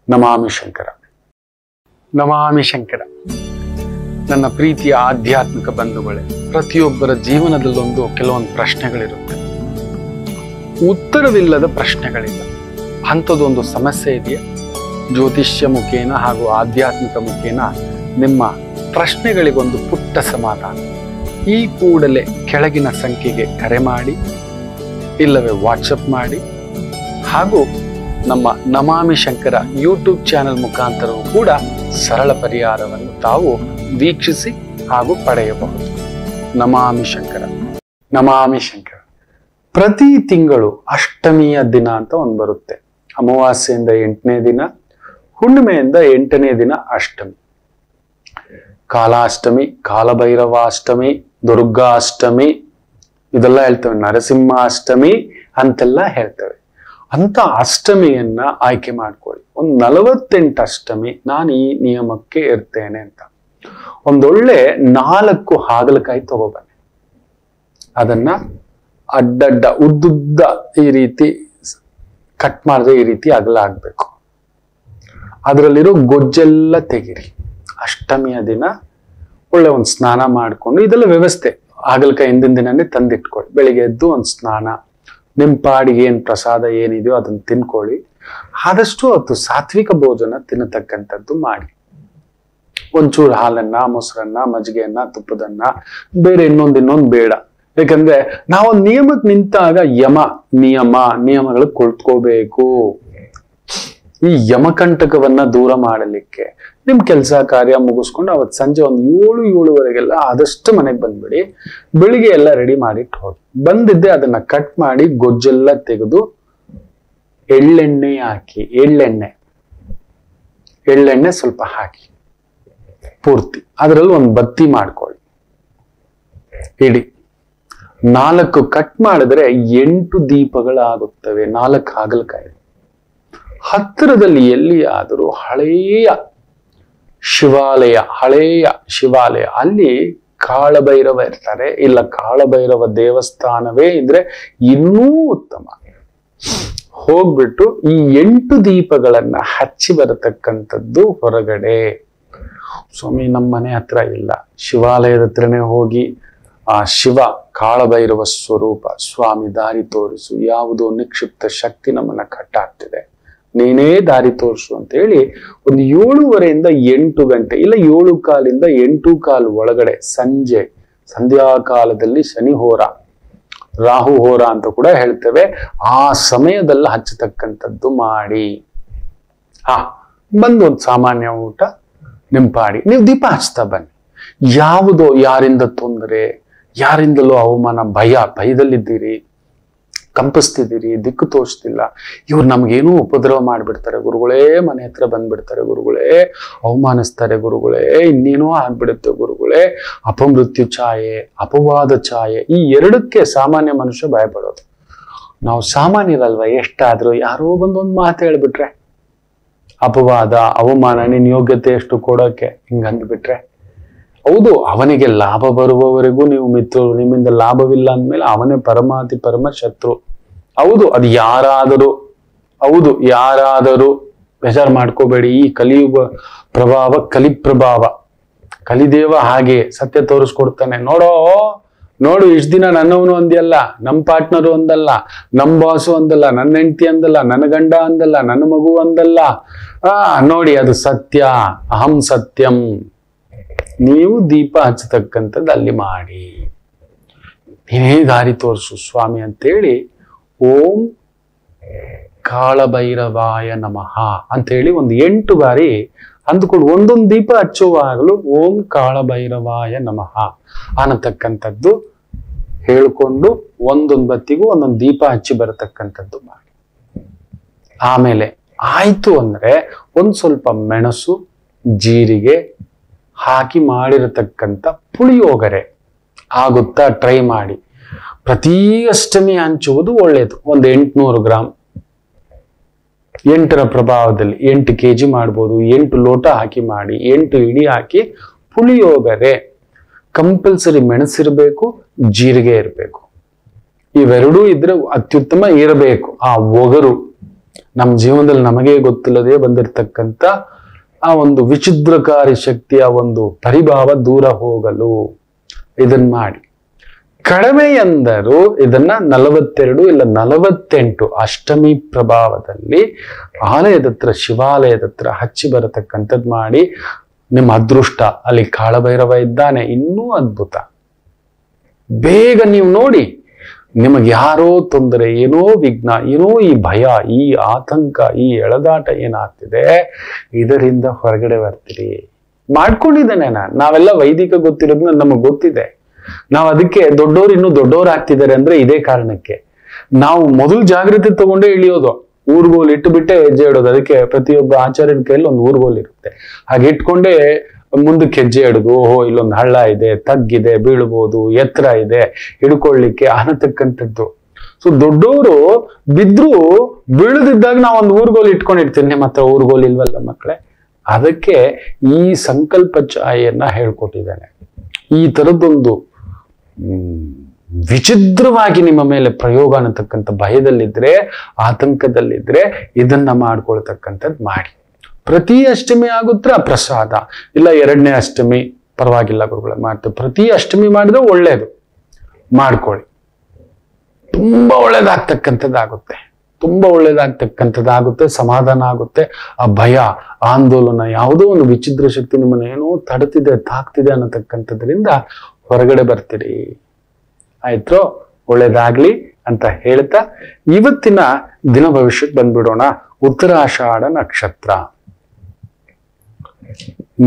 ನಮಾಮಿ ಶಂಕರ. ನಮಾಮಿ ಶಂಕರ. ನನ್ನ ಪ್ರೀತಿಯ ಆಧ್ಯಾತ್ಮಿಕ ಬಂಧುಗಳೇ, ಪ್ರತಿಯೊಬ್ಬರ ಜೀವನದಲ್ಲೊಂದು ಕೆಲವೊಂದು ಪ್ರಶ್ನೆಗಳಿರುತ್ತೆ. ಉತ್ತರವಿಲ್ಲದ ಪ್ರಶ್ನೆಗಳಿಲ್ಲ. ಅಂಥದ್ದೊಂದು ಸಮಸ್ಯೆ ಇದೆಯಾ? ಜ್ಯೋತಿಷ್ಯ ಮುಖೇನ ಹಾಗೂ ಆಧ್ಯಾತ್ಮಿಕ ಮುಖೇನ ನಿಮ್ಮ ಪ್ರಶ್ನೆಗಳಿಗೊಂದು ಪುಟ್ಟ ಸಮಾಧಾನ. ಈ ಕೂಡಲೇ ಕೆಳಗಿನ ಸಂಖ್ಯೆಗೆ ಕರೆ ಮಾಡಿ, ಇಲ್ಲವೇ ವಾಟ್ಸಪ್ ಮಾಡಿ, ಹಾಗೂ ನಮ್ಮ ನಮಾಮಿ ಶಂಕರ ಯೂಟ್ಯೂಬ್ ಚಾನೆಲ್ ಮುಖಾಂತರವೂ ಕೂಡ ಸರಳ ಪರಿಹಾರವನ್ನು ತಾವು ವೀಕ್ಷಿಸಿ ಹಾಗೂ ಪಡೆಯಬಹುದು. ನಮಾಮಿ ಶಂಕರ. ನಮಾಮಿ ಶಂಕರ. ಪ್ರತಿ ತಿಂಗಳು ಅಷ್ಟಮಿಯ ದಿನ ಅಂತ ಒಂದು ಬರುತ್ತೆ. ಅಮಾವಾಸ್ಯೆಯಿಂದ 8ನೇ ದಿನ, ಹುಣ್ಣಿಮೆಯಿಂದ 8ನೇ ದಿನ ಅಷ್ಟಮಿ. ಕಾಲಾಷ್ಟಮಿ, ಕಾಲಭೈರವಾಷ್ಟಮಿ, ದುರ್ಗಾಷ್ಟಮಿ ಇದೆಲ್ಲ ಹೇಳ್ತೇವೆ, ನರಸಿಂಹಾಷ್ಟಮಿ ಅಂತೆಲ್ಲ ಹೇಳ್ತೇವೆ. ಅಂತ ಅಷ್ಟಮಿಯನ್ನ ಆಯ್ಕೆ ಮಾಡ್ಕೊಳ್ಳಿ. ಒಂದು 48 ಅಷ್ಟಮಿ ನಾನು ಈ ನಿಯಮಕ್ಕೆ ಇರ್ತೇನೆ ಅಂತ. ಒಂದೊಳ್ಳೆ 4 ಹಾಗಲಕಾಯಿ ತಗೋಬನ್ನಿ. ಅದನ್ನ ಅಡ್ಡಡ್ಡ ಉದ್ದುದ್ದ ಈ ರೀತಿ ಕಟ್ ಮಾಡದೆ ಈ ರೀತಿ ಅಗಲ ಆಗ್ಬೇಕು. ಅದರಲ್ಲಿರೋ ಗೊಜ್ಜೆಲ್ಲ ತೆಗಿರಿ. ಅಷ್ಟಮಿಯ ದಿನ ಒಳ್ಳೆ ಒಂದು ಸ್ನಾನ ಮಾಡಿಕೊಂಡು, ಇದೆಲ್ಲ ವ್ಯವಸ್ಥೆ ಹಾಗಲಕಾಯಿ ಹಿಂದಿನ ದಿನನೇ ತಂದಿಟ್ಕೊಳ್ಳಿ. ಬೆಳಿಗ್ಗೆ ಎದ್ದು ಒಂದು ಸ್ನಾನ, ನಿಮ್ಮ ಪಾಡಿಗೆ ಏನು ಪ್ರಸಾದ ಏನಿದೆಯೋ ಅದನ್ನ ತಿನ್ಕೊಳ್ಳಿ. ಆದಷ್ಟು ಅದು ಸಾತ್ವಿಕ ಭೋಜನ ತಿನ್ನತಕ್ಕಂಥದ್ದು ಮಾಡಿ. ಒಂಚೂರು ಹಾಲನ್ನ, ಮೊಸರನ್ನ, ಮಜ್ಜಿಗೆಯನ್ನ, ತುಪ್ಪದನ್ನ, ಬೇರೆ ಇನ್ನೊಂದು ಬೇಡ. ಯಾಕಂದ್ರೆ ನಾವೊಂದು ನಿಯಮಕ್ಕೆ ನಿಂತಾಗ ನಿಯಮಗಳು ಕೊಳ್ತ್ಕೋಬೇಕು. ಈ ಯಮಕಂಟಕವನ್ನ ದೂರ ಮಾಡಲಿಕ್ಕೆ ನಿಮ್ ಕೆಲಸ ಕಾರ್ಯ ಮುಗಿಸ್ಕೊಂಡು ಅವತ್ತು ಸಂಜೆ ಒಂದು 7-7:30 ಆದಷ್ಟು ಮನೆಗೆ ಬಂದ್ಬಿಡಿ. ಬೆಳಿಗ್ಗೆ ಎಲ್ಲ ರೆಡಿ ಮಾಡಿಟ್ಟು ಹೋಗಿ. ಬಂದಿದ್ದೆ ಅದನ್ನ ಕಟ್ ಮಾಡಿ ಗೊಜ್ಜೆಲ್ಲ ತೆಗೆದು ಎಳ್ಳೆಣ್ಣೆ ಹಾಕಿ, ಎಳ್ಳೆಣ್ಣೆ ಸ್ವಲ್ಪ ಹಾಕಿ ಪೂರ್ತಿ. ಅದರಲ್ಲಿ ಒಂದು ಬತ್ತಿ ಮಾಡ್ಕೊಳ್ಳಿ, ಇಡಿ. 4 ಕಟ್ ಮಾಡಿದ್ರೆ 8 ದೀಪಗಳಾಗುತ್ತವೆ. 4 ಹಾಗಲಕಾಯಿ. ಹತ್ತಿರದಲ್ಲಿ ಎಲ್ಲಿಯಾದರೂ ಹಳೆಯ ಶಿವಾಲಯ ಅಲ್ಲಿ ಕಾಳಭೈರವ ಇರ್ತಾರೆ. ಇಲ್ಲ ಕಾಳಭೈರವ ದೇವಸ್ಥಾನವೇ ಇದ್ರೆ ಇನ್ನೂ ಉತ್ತಮ. ಹೋಗ್ಬಿಟ್ಟು ಈ 8 ದೀಪಗಳನ್ನ ಹಚ್ಚಿ ಬರತಕ್ಕಂಥದ್ದು ಹೊರಗಡೆ. ಸ್ವಾಮಿ ನಮ್ಮ ಮನೆ ಹತ್ರ ಇಲ್ಲ, ಶಿವಾಲಯದ ಹತ್ರನೇ ಹೋಗಿ ಆ ಶಿವ ಕಾಳಭೈರವ ಸ್ವರೂಪ, ಸ್ವಾಮಿ ದಾರಿ ತೋರಿಸು, ಯಾವುದೋ ನಿಕ್ಷಿಪ್ತ ಶಕ್ತಿ ನಮ್ಮನ್ನ ಕಟ್ಟಾಗ್ತಿದೆ, ನೀನೇ ದಾರಿ ತೋರಿಸು ಅಂತ ಹೇಳಿ ಒಂದು 7:30 8 ಗಂಟೆ, ಇಲ್ಲ 7:15 8:15 ಒಳಗಡೆ ಸಂಧ್ಯಾಕಾಲದಲ್ಲಿ ಶನಿ ಹೋರ, ರಾಹು ಹೋರ ಅಂತ ಕೂಡ ಹೇಳ್ತೇವೆ, ಆ ಸಮಯದಲ್ಲಿ ಹಚ್ಚತಕ್ಕಂಥದ್ದು ಮಾಡಿ. ಬಂದು ಒಂದು ಸಾಮಾನ್ಯ ಊಟ ನಿಂಪಾಡಿ ನೀವು ದೀಪ ಹಚ್ತಾ ಬನ್ನಿ. ಯಾವುದೋ ಯಾರಿಂದ ತೊಂದರೆ, ಯಾರಿಂದಲೂ ಅವಮಾನ, ಭಯದಲ್ಲಿದ್ದೀರಿ, ಕಂಪಿಸ್ತಿದ್ದೀರಿ, ದಿಕ್ಕು ತೋರಿಸ್ತಿಲ್ಲ, ಇವ್ರು ನಮ್ಗೇನೂ ಉಪದ್ರವ ಮಾಡ್ಬಿಡ್ತಾರೆ ಗುರುಗಳೇ, ಮನೆ ಹತ್ರ ಬಂದ್ಬಿಡ್ತಾರೆ ಗುರುಗಳೇ, ಅವಮಾನಿಸ್ತಾರೆ ಗುರುಗಳೇ, ಇನ್ನೇನೋ ಆಗ್ಬಿಡುತ್ತೆ ಗುರುಗಳೇ, ಅಪಮೃತ್ಯು ಛಾಯೆ, ಅಪವಾದ ಛಾಯೆ, ಈ 2ಕ್ಕೆ ಸಾಮಾನ್ಯ ಮನುಷ್ಯ ಭಯಪಡೋದು. ನಾವು ಸಾಮಾನ್ಯರಲ್ವ, ಎಷ್ಟಾದ್ರೂ ಯಾರೋ ಬಂದೊಂದು ಮಾತು ಹೇಳ್ಬಿಟ್ರೆ ಅಪವಾದ, ಅವಮಾನ, ನಿನ್ ಯೋಗ್ಯತೆ ಎಷ್ಟು ಕೊಡೋಕೆ ಹಿಂಗಂದ್ಬಿಟ್ರೆ, ಹೌದು ಅವನಿಗೆ ಲಾಭ ಬರುವವರೆಗೂ ನೀವು ಮಿತ್ರರು, ನಿಮ್ಮಿಂದ ಲಾಭವಿಲ್ಲ ಅಂದ್ಮೇಲೆ ಅವನೇ ಪರಮಾತಿ ಪರಮ ಶತ್ರು. ಹೌದು ಅದು ಯಾರಾದರೂ ಬೇಜಾರು ಮಾಡ್ಕೋಬೇಡಿ. ಈ ಕಲಿಯುಗ ಪ್ರಭಾವ, ಕಲಿದೇವ ಹಾಗೆ ಸತ್ಯ ತೋರಿಸ್ಕೊಡ್ತಾನೆ. ನೋಡು ಇಷ್ಟ ದಿನ ನನ್ನವನು ಅಂದ್ಯಲ್ಲ, ನಮ್ಮ ಪಾರ್ಟ್ನರು ಅಂದಲ್ಲ, ನಮ್ಮ ಬಾಸು ಅಂದಲ್ಲ, ನನ್ನ ಹೆಂಡತಿ ಅಂದಲ್ಲ, ನನ್ನ ಗಂಡ ಅಂದಲ್ಲ, ನನ್ನ ಮಗು ಅಂದಲ್ಲ. ನೋಡಿ ಅದು ಸತ್ಯ, ಅಹಂ ಸತ್ಯಂ. ನೀವು ದೀಪ ಹಚ್ಚತಕ್ಕಂಥದ್ದು ಅಲ್ಲಿ ಮಾಡಿ, ನೀನೇ ದಾರಿ ತೋರಿಸು ಸ್ವಾಮಿ ಅಂತೇಳಿ ಓಂ ಕಾಳಭೈರವಾಯ ನಮಃ ಅಂತೇಳಿ ಒಂದು 8 ಬಾರಿ ಅಂದ್ಕೊಂಡು ಒಂದೊಂದು ದೀಪ ಹಚ್ಚುವಾಗಲೂ ಓಂ ಕಾಳಭೈರವಾಯ ನಮಃ ಅನ್ನತಕ್ಕಂಥದ್ದು ಹೇಳ್ಕೊಂಡು ಒಂದೊಂದು ಬತ್ತಿಗೂ ಒಂದೊಂದು ದೀಪ ಹಚ್ಚಿ ಬರತಕ್ಕಂಥದ್ದು ಮಾಡಿ. ಆಮೇಲೆ ಆಯ್ತು ಅಂದ್ರೆ ಒಂದ್ ಸ್ವಲ್ಪ ಮೆಣಸು, ಜೀರಿಗೆ ಹಾಕಿ ಮಾಡಿರತಕ್ಕಂಥ ಪುಳಿಯೋಗರೆ ಆಗುತ್ತಾ ಟ್ರೈ ಮಾಡಿ. ಪ್ರತಿ ಅಷ್ಟಮಿ ಹಂಚುವುದು ಒಳ್ಳೆಯದು. ಒಂದು 800 ಗ್ರಾಮ್, 8ರ ಪ್ರಭಾವದಲ್ಲಿ 8 kg ಮಾಡ್ಬೋದು. 8 ಲೋಟ ಹಾಕಿ ಮಾಡಿ, 8 ಇಡಿ ಹಾಕಿ ಪುಳಿಯೋಗರೆ. ಕಂಪಲ್ಸರಿ ಮೆಣಸಿರ್ಬೇಕು, ಜೀರಿಗೆ ಇರಬೇಕು. ಇವೆರಡೂ ಇದ್ರೆ ಅತ್ಯುತ್ತಮ ಇರಬೇಕು. ಆ ಒಗರು ನಮ್ಮ ಜೀವನದಲ್ಲಿ ನಮಗೆ ಗೊತ್ತಿಲ್ಲದೆ ಬಂದಿರತಕ್ಕಂಥ ಆ ಒಂದು ವಿಚಿದ್ರಕಾರಿ ಶಕ್ತಿಯ ಒಂದು ಪರಿಭಾವ ದೂರ ಹೋಗಲು ಇದನ್ನ ಮಾಡಿ. ಕಡಿಮೆ ಎಂದರೂ ಇದನ್ನ 42 ಇಲ್ಲ 48 ಅಷ್ಟಮಿ ಪ್ರಭಾವದಲ್ಲಿ ಆಲಯದ ಹತ್ರ, ಶಿವಾಲಯದ ಹತ್ರ ಹಚ್ಚಿ ಬರತಕ್ಕಂಥದ್ದು ಮಾಡಿ. ನಿಮ್ಮ ಅದೃಷ್ಟ ಅಲ್ಲಿ ಕಾಳಭೈರವ ಇದ್ದಾನೆ, ಇನ್ನೂ ಅದ್ಭುತ. ಬೇಗ ನೀವು ನೋಡಿ, ನಿಮಗೆ ಯಾರೋ ತೊಂದರೆ, ಏನೋ ವಿಘ್ನ, ಏನೋ ಈ ಭಯ, ಈ ಆತಂಕ, ಈ ಎಳೆದಾಟ ಏನಾಗ್ತಿದೆ, ಇದರಿಂದ ಹೊರಗಡೆ ಬರ್ತೀರಿ. ಮಾಡ್ಕೊಂಡಿದ್ದೇನೆ ನಾವೆಲ್ಲ ವೈದಿಕ ಗೊತ್ತಿರೋದ್ನ ನಮಗ್ ಗೊತ್ತಿದೆ. ನಾವು ಅದಕ್ಕೆ ದೊಡ್ಡೋರು ಇನ್ನೂ ದೊಡ್ಡೋರು ಆಗ್ತಿದ್ದಾರೆ ಅಂದ್ರೆ ಇದೇ ಕಾರಣಕ್ಕೆ. ನಾವು ಮೊದಲು ಜಾಗೃತಿ ತಗೊಂಡೇ ಇಳಿಯೋದು, ಊರ್ಗೋಲ್ ಇಟ್ಟು ಬಿಟ್ಟೆ ಹೆಜ್ಜೆ ಇಡೋದು. ಅದಕ್ಕೆ ಪ್ರತಿಯೊಬ್ಬ ಆಚಾರ್ಯನ ಕೈಯಲ್ಲಿ ಒಂದು ಊರ್ಗೋಲ್ ಇರುತ್ತೆ, ಹಾಗೆ ಇಟ್ಕೊಂಡೇ ಮುಂದಕ್ಕೆ ಹೆಜ್ಜೆ ಹಿಡಿದು ಓಹೋ ಇಲ್ಲೊಂದು ಹಳ್ಳ ಇದೆ, ತಗ್ಗಿದೆ, ಬೀಳ್ಬೋದು, ಎತ್ತರ ಇದೆ, ಹಿಡ್ಕೊಳ್ಳಿಕ್ಕೆ ಅನ್ನತಕ್ಕಂಥದ್ದು. ಸೊ ದೊಡ್ಡವರು ಬಿದ್ರು ಬೀಳದಿದ್ದಾಗ ನಾವು ಒಂದು ಊರ್ಗೋಲ್ ಇಟ್ಕೊಂಡಿರ್ತೀನಿ. ನಿಮ್ಮ ಹತ್ರ ಊರ್ಗೋಲ್ ಇಲ್ವಲ್ಲ ಮಕ್ಕಳೇ? ಅದಕ್ಕೆ ಈ ಸಂಕಲ್ಪ ಛಾಯೆಯನ್ನ ಹೇಳ್ಕೊಟ್ಟಿದ್ದಾನೆ. ಈ ತರದ್ದೊಂದು ವಿಚಿತ್ರವಾಗಿ ನಿಮ್ಮ ಮೇಲೆ ಪ್ರಯೋಗ ಅನ್ನತಕ್ಕಂಥ ಭಯದಲ್ಲಿದ್ರೆ, ಆತಂಕದಲ್ಲಿದ್ರೆ ಇದನ್ನ ಮಾಡ್ಕೊಳ್ತಕ್ಕಂಥದ್ದು ಮಾಡಿ. ಪ್ರತಿ ಅಷ್ಟಮಿ ಆಗುತ್ತಾ ಪ್ರಸಾದ, ಇಲ್ಲ 2ನೇ ಅಷ್ಟಮಿ ಪರವಾಗಿಲ್ಲ ಗುರುಗಳೇ ಮಾಡ್ತೇವೆ. ಪ್ರತಿ ಅಷ್ಟಮಿ ಮಾಡಿದ್ರೆ ಒಳ್ಳೇದು, ಮಾಡ್ಕೊಳ್ಳಿ. ತುಂಬಾ ಒಳ್ಳೇದಾಗ್ತಕ್ಕಂಥದ್ದಾಗುತ್ತೆ, ತುಂಬಾ ಒಳ್ಳೇದಾಗ್ತಕ್ಕಂಥದ್ದಾಗುತ್ತೆ, ಸಮಾಧಾನ ಆಗುತ್ತೆ. ಆ ಭಯ, ಆಂದೋಲನ, ಯಾವುದೋ ಒಂದು ವಿಚಿತ್ರ ಶಕ್ತಿ ನಿಮ್ಮನ್ನ ಏನೋ ತಡ್ತಿದೆ, ತಾಕ್ತಿದೆ ಅನ್ನತಕ್ಕಂಥದ್ರಿಂದ ಹೊರಗಡೆ ಬರ್ತೀರಿ. ಆಯ್ತು, ಒಳ್ಳೇದಾಗ್ಲಿ ಅಂತ ಹೇಳ್ತಾ ಇವತ್ತಿನ ದಿನ ಭವಿಷ್ಯಕ್ಕೆ ಬಂದ್ಬಿಡೋಣ. ಉತ್ತರಾಷಾಢ ನಕ್ಷತ್ರ,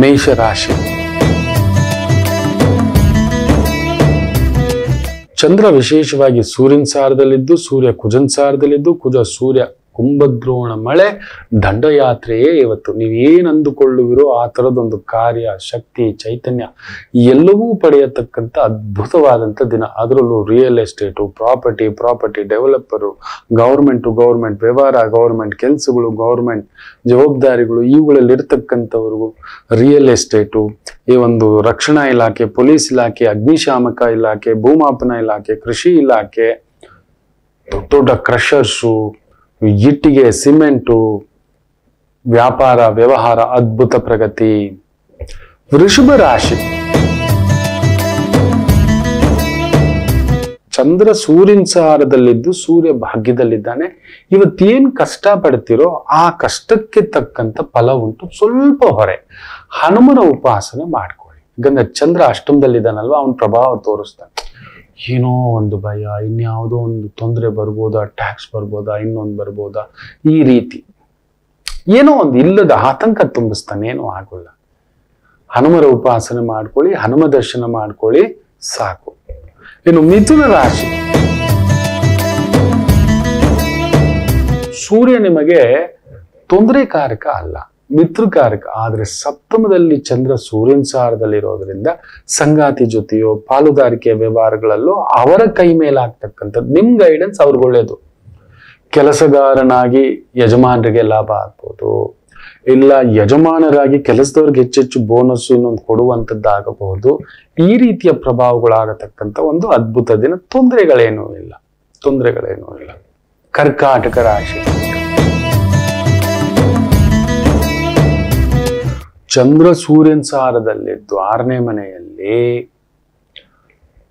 ಮೇಷರಾಶಿ. ಚಂದ್ರ ವಿಶೇಷವಾಗಿ ಸೂರ್ಯನ ಸಾರದಲ್ಲಿದ್ದು, ಸೂರ್ಯ ಕುಜನ್ ಸಾರದಲ್ಲಿದ್ದು, ಕುಜ ಸೂರ್ಯ ಕುಂಭದ್ರೋಣ ಮಳೆ ದಂಡಯಾತ್ರೆಯೇ ಇವತ್ತು. ನೀವೇನು ಅಂದುಕೊಳ್ಳುವಿರೋ ಆ ಥರದೊಂದು ಕಾರ್ಯ, ಶಕ್ತಿ, ಚೈತನ್ಯ ಎಲ್ಲವೂ ಪಡೆಯತಕ್ಕಂಥ ಅದ್ಭುತವಾದಂಥ ದಿನ. ಅದರಲ್ಲೂ real estate, property developer, government ವ್ಯವಹಾರ, ಗೌರ್ಮೆಂಟ್ ಕೆಲಸಗಳು, ಗೌರ್ಮೆಂಟ್ ಜವಾಬ್ದಾರಿಗಳು, ಇವುಗಳಲ್ಲಿರ್ತಕ್ಕಂಥವ್ರಿಗೂ ರಿಯಲ್ ಎಸ್ಟೇಟು, ಈ ಒಂದು ರಕ್ಷಣಾ ಇಲಾಖೆ, ಪೊಲೀಸ್ ಇಲಾಖೆ, ಅಗ್ನಿಶಾಮಕ ಇಲಾಖೆ, ಭೂಮಾಪನ ಇಲಾಖೆ, ಕೃಷಿ ಇಲಾಖೆ, ದೊಡ್ಡ ಕ್ರಷರ್ಸು, ಇಟ್ಟಿಗೆ, ಸಿಮೆಂಟು, ವ್ಯಾಪಾರ ವ್ಯವಹಾರ ಅದ್ಭುತ ಪ್ರಗತಿ. ವೃಷಭ ರಾಶಿ. ಚಂದ್ರ ಸೂರ್ಯನ ಸಾರದಲ್ಲಿದ್ದು, ಸೂರ್ಯ ಭಾಗ್ಯದಲ್ಲಿದ್ದಾನೆ. ಇವತ್ತೇನ್ ಕಷ್ಟ ಪಡ್ತಿರೋ ಆ ಕಷ್ಟಕ್ಕೆ ತಕ್ಕಂತ ಫಲ ಉಂಟು. ಸ್ವಲ್ಪ ಹೊರೆ ಹನುಮನ ಉಪಾಸನೆ ಮಾಡ್ಕೊಳ್ಳಿ. ಯಾಕಂದ್ರೆ ಚಂದ್ರ ಅಷ್ಟಮದಲ್ಲಿದ್ದಾನಲ್ವಾ, ಅವನ ಪ್ರಭಾವ ತೋರಿಸ್ತಾನೆ. ಏನೋ ಒಂದು ಭಯ, ಇನ್ಯಾವುದೋ ಒಂದು ತೊಂದರೆ ಬರ್ಬೋದಾ, ಟ್ಯಾಕ್ಸ್ ಬರ್ಬೋದಾ, ಇನ್ನೊಂದು ಬರ್ಬೋದಾ, ಈ ರೀತಿ ಏನೋ ಒಂದು ಇಲ್ಲದ ಆತಂಕ ತುಂಬಿಸ್ತಾನೆ. ಏನೋ ಆಗೋಲ್ಲ. ಹನುಮರ ಉಪಾಸನೆ ಮಾಡ್ಕೊಳ್ಳಿ, ಹನುಮ ದರ್ಶನ ಮಾಡ್ಕೊಳ್ಳಿ, ಸಾಕು. ಇನ್ನು ಮಿಥುನ ರಾಶಿ. ಸೂರ್ಯ ನಿಮಗೆ ತೊಂದರೆಕಾರಕ ಅಲ್ಲ, ಮಿತ್ರಕಾರಕ. ಆದ್ರೆ ಸಪ್ತಮದಲ್ಲಿ ಚಂದ್ರ ಸೂರ್ಯನ ಸಾರದಲ್ಲಿರೋದ್ರಿಂದ ಸಂಗಾತಿ ಜೊತೆಯೋ ಪಾಲುದಾರಿಕೆ ವ್ಯವಹಾರಗಳಲ್ಲೋ ಅವರ ಕೈ ಮೇಲಾಗ್ತಕ್ಕಂಥದ್ದು. ನಿಮ್ ಗೈಡೆನ್ಸ್ ಅವ್ರಿಗೆ ಒಳ್ಳೇದು. ಕೆಲಸಗಾರನಾಗಿ ಯಜಮಾನರಿಗೆ ಲಾಭ ಆಗ್ಬೋದು, ಇಲ್ಲ ಯಜಮಾನರಾಗಿ ಕೆಲಸದವ್ರಿಗೆ ಹೆಚ್ಚೆಚ್ಚು ಬೋನಸ್ ಇನ್ನೊಂದು ಕೊಡುವಂಥದ್ದಾಗಬಹುದು. ಈ ರೀತಿಯ ಪ್ರಭಾವಗಳಾಗತಕ್ಕಂಥ ಒಂದು ಅದ್ಭುತ ದಿನ. ತೊಂದರೆಗಳೇನೂ ಇಲ್ಲ. ಕರ್ಕಾಟಕ ರಾಶಿ. ಚಂದ್ರ ಸೂರ್ಯನ ಸಾರದಲ್ಲಿದ್ದು 6ನೇ ಮನೆಯಲ್ಲಿ,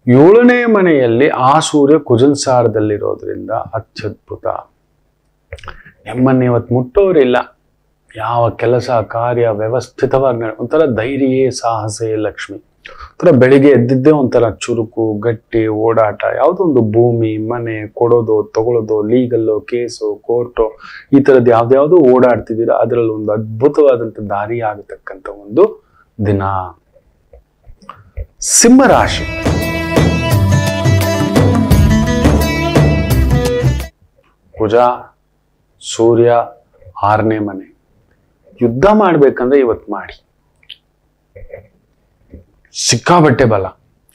7ನೇ ಮನೆಯಲ್ಲಿ ಆ ಸೂರ್ಯ ಕುಜನ್ ಸಾರದಲ್ಲಿರೋದ್ರಿಂದ ಅತ್ಯದ್ಭುತ. ನಿಮ್ಮನ್ನ ಇವತ್ತು ಮುಟ್ಟೋರಿಲ್ಲ. ಯಾವ ಕೆಲಸ ಕಾರ್ಯ ವ್ಯವಸ್ಥಿತವಾಗಿ ಒಂಥರ ಧೈರ್ಯವೇ ಸಾಹಸೇ ಲಕ್ಷ್ಮಿ. ಒಂಥರ ಬೆಳಿಗ್ಗೆ ಎದ್ದಿದ್ದೇ ಒಂಥರ ಚುರುಕು, ಗಟ್ಟಿ ಓಡಾಟ. ಯಾವುದೋ ಒಂದು ಭೂಮಿ, ಮನೆ ಕೊಡೋದು, ತಗೊಳ್ಳೋದು, ಲೀಗಲ್ಲು, ಕೇಸು, ಕೋರ್ಟು, ಈ ಥರದ್ದು ಯಾವ್ದಾವುದೋ ಓಡಾಡ್ತಿದ್ದೀರಾ. ಅದರಲ್ಲಿ ಒಂದು ಅದ್ಭುತವಾದಂಥ ದಾರಿ ಆಗತಕ್ಕಂಥ ಒಂದು ದಿನ. ಸಿಂಹರಾಶಿ. ಕುಜ ಸೂರ್ಯ 6ನೇ ಮನೆ. ಯುದ್ಧ ಮಾಡ್ಬೇಕಂದ್ರೆ ಇವತ್ತು ಮಾಡಿ, ಸಿಕ್ಕಾಬಟ್ಟೆ ಬಲ.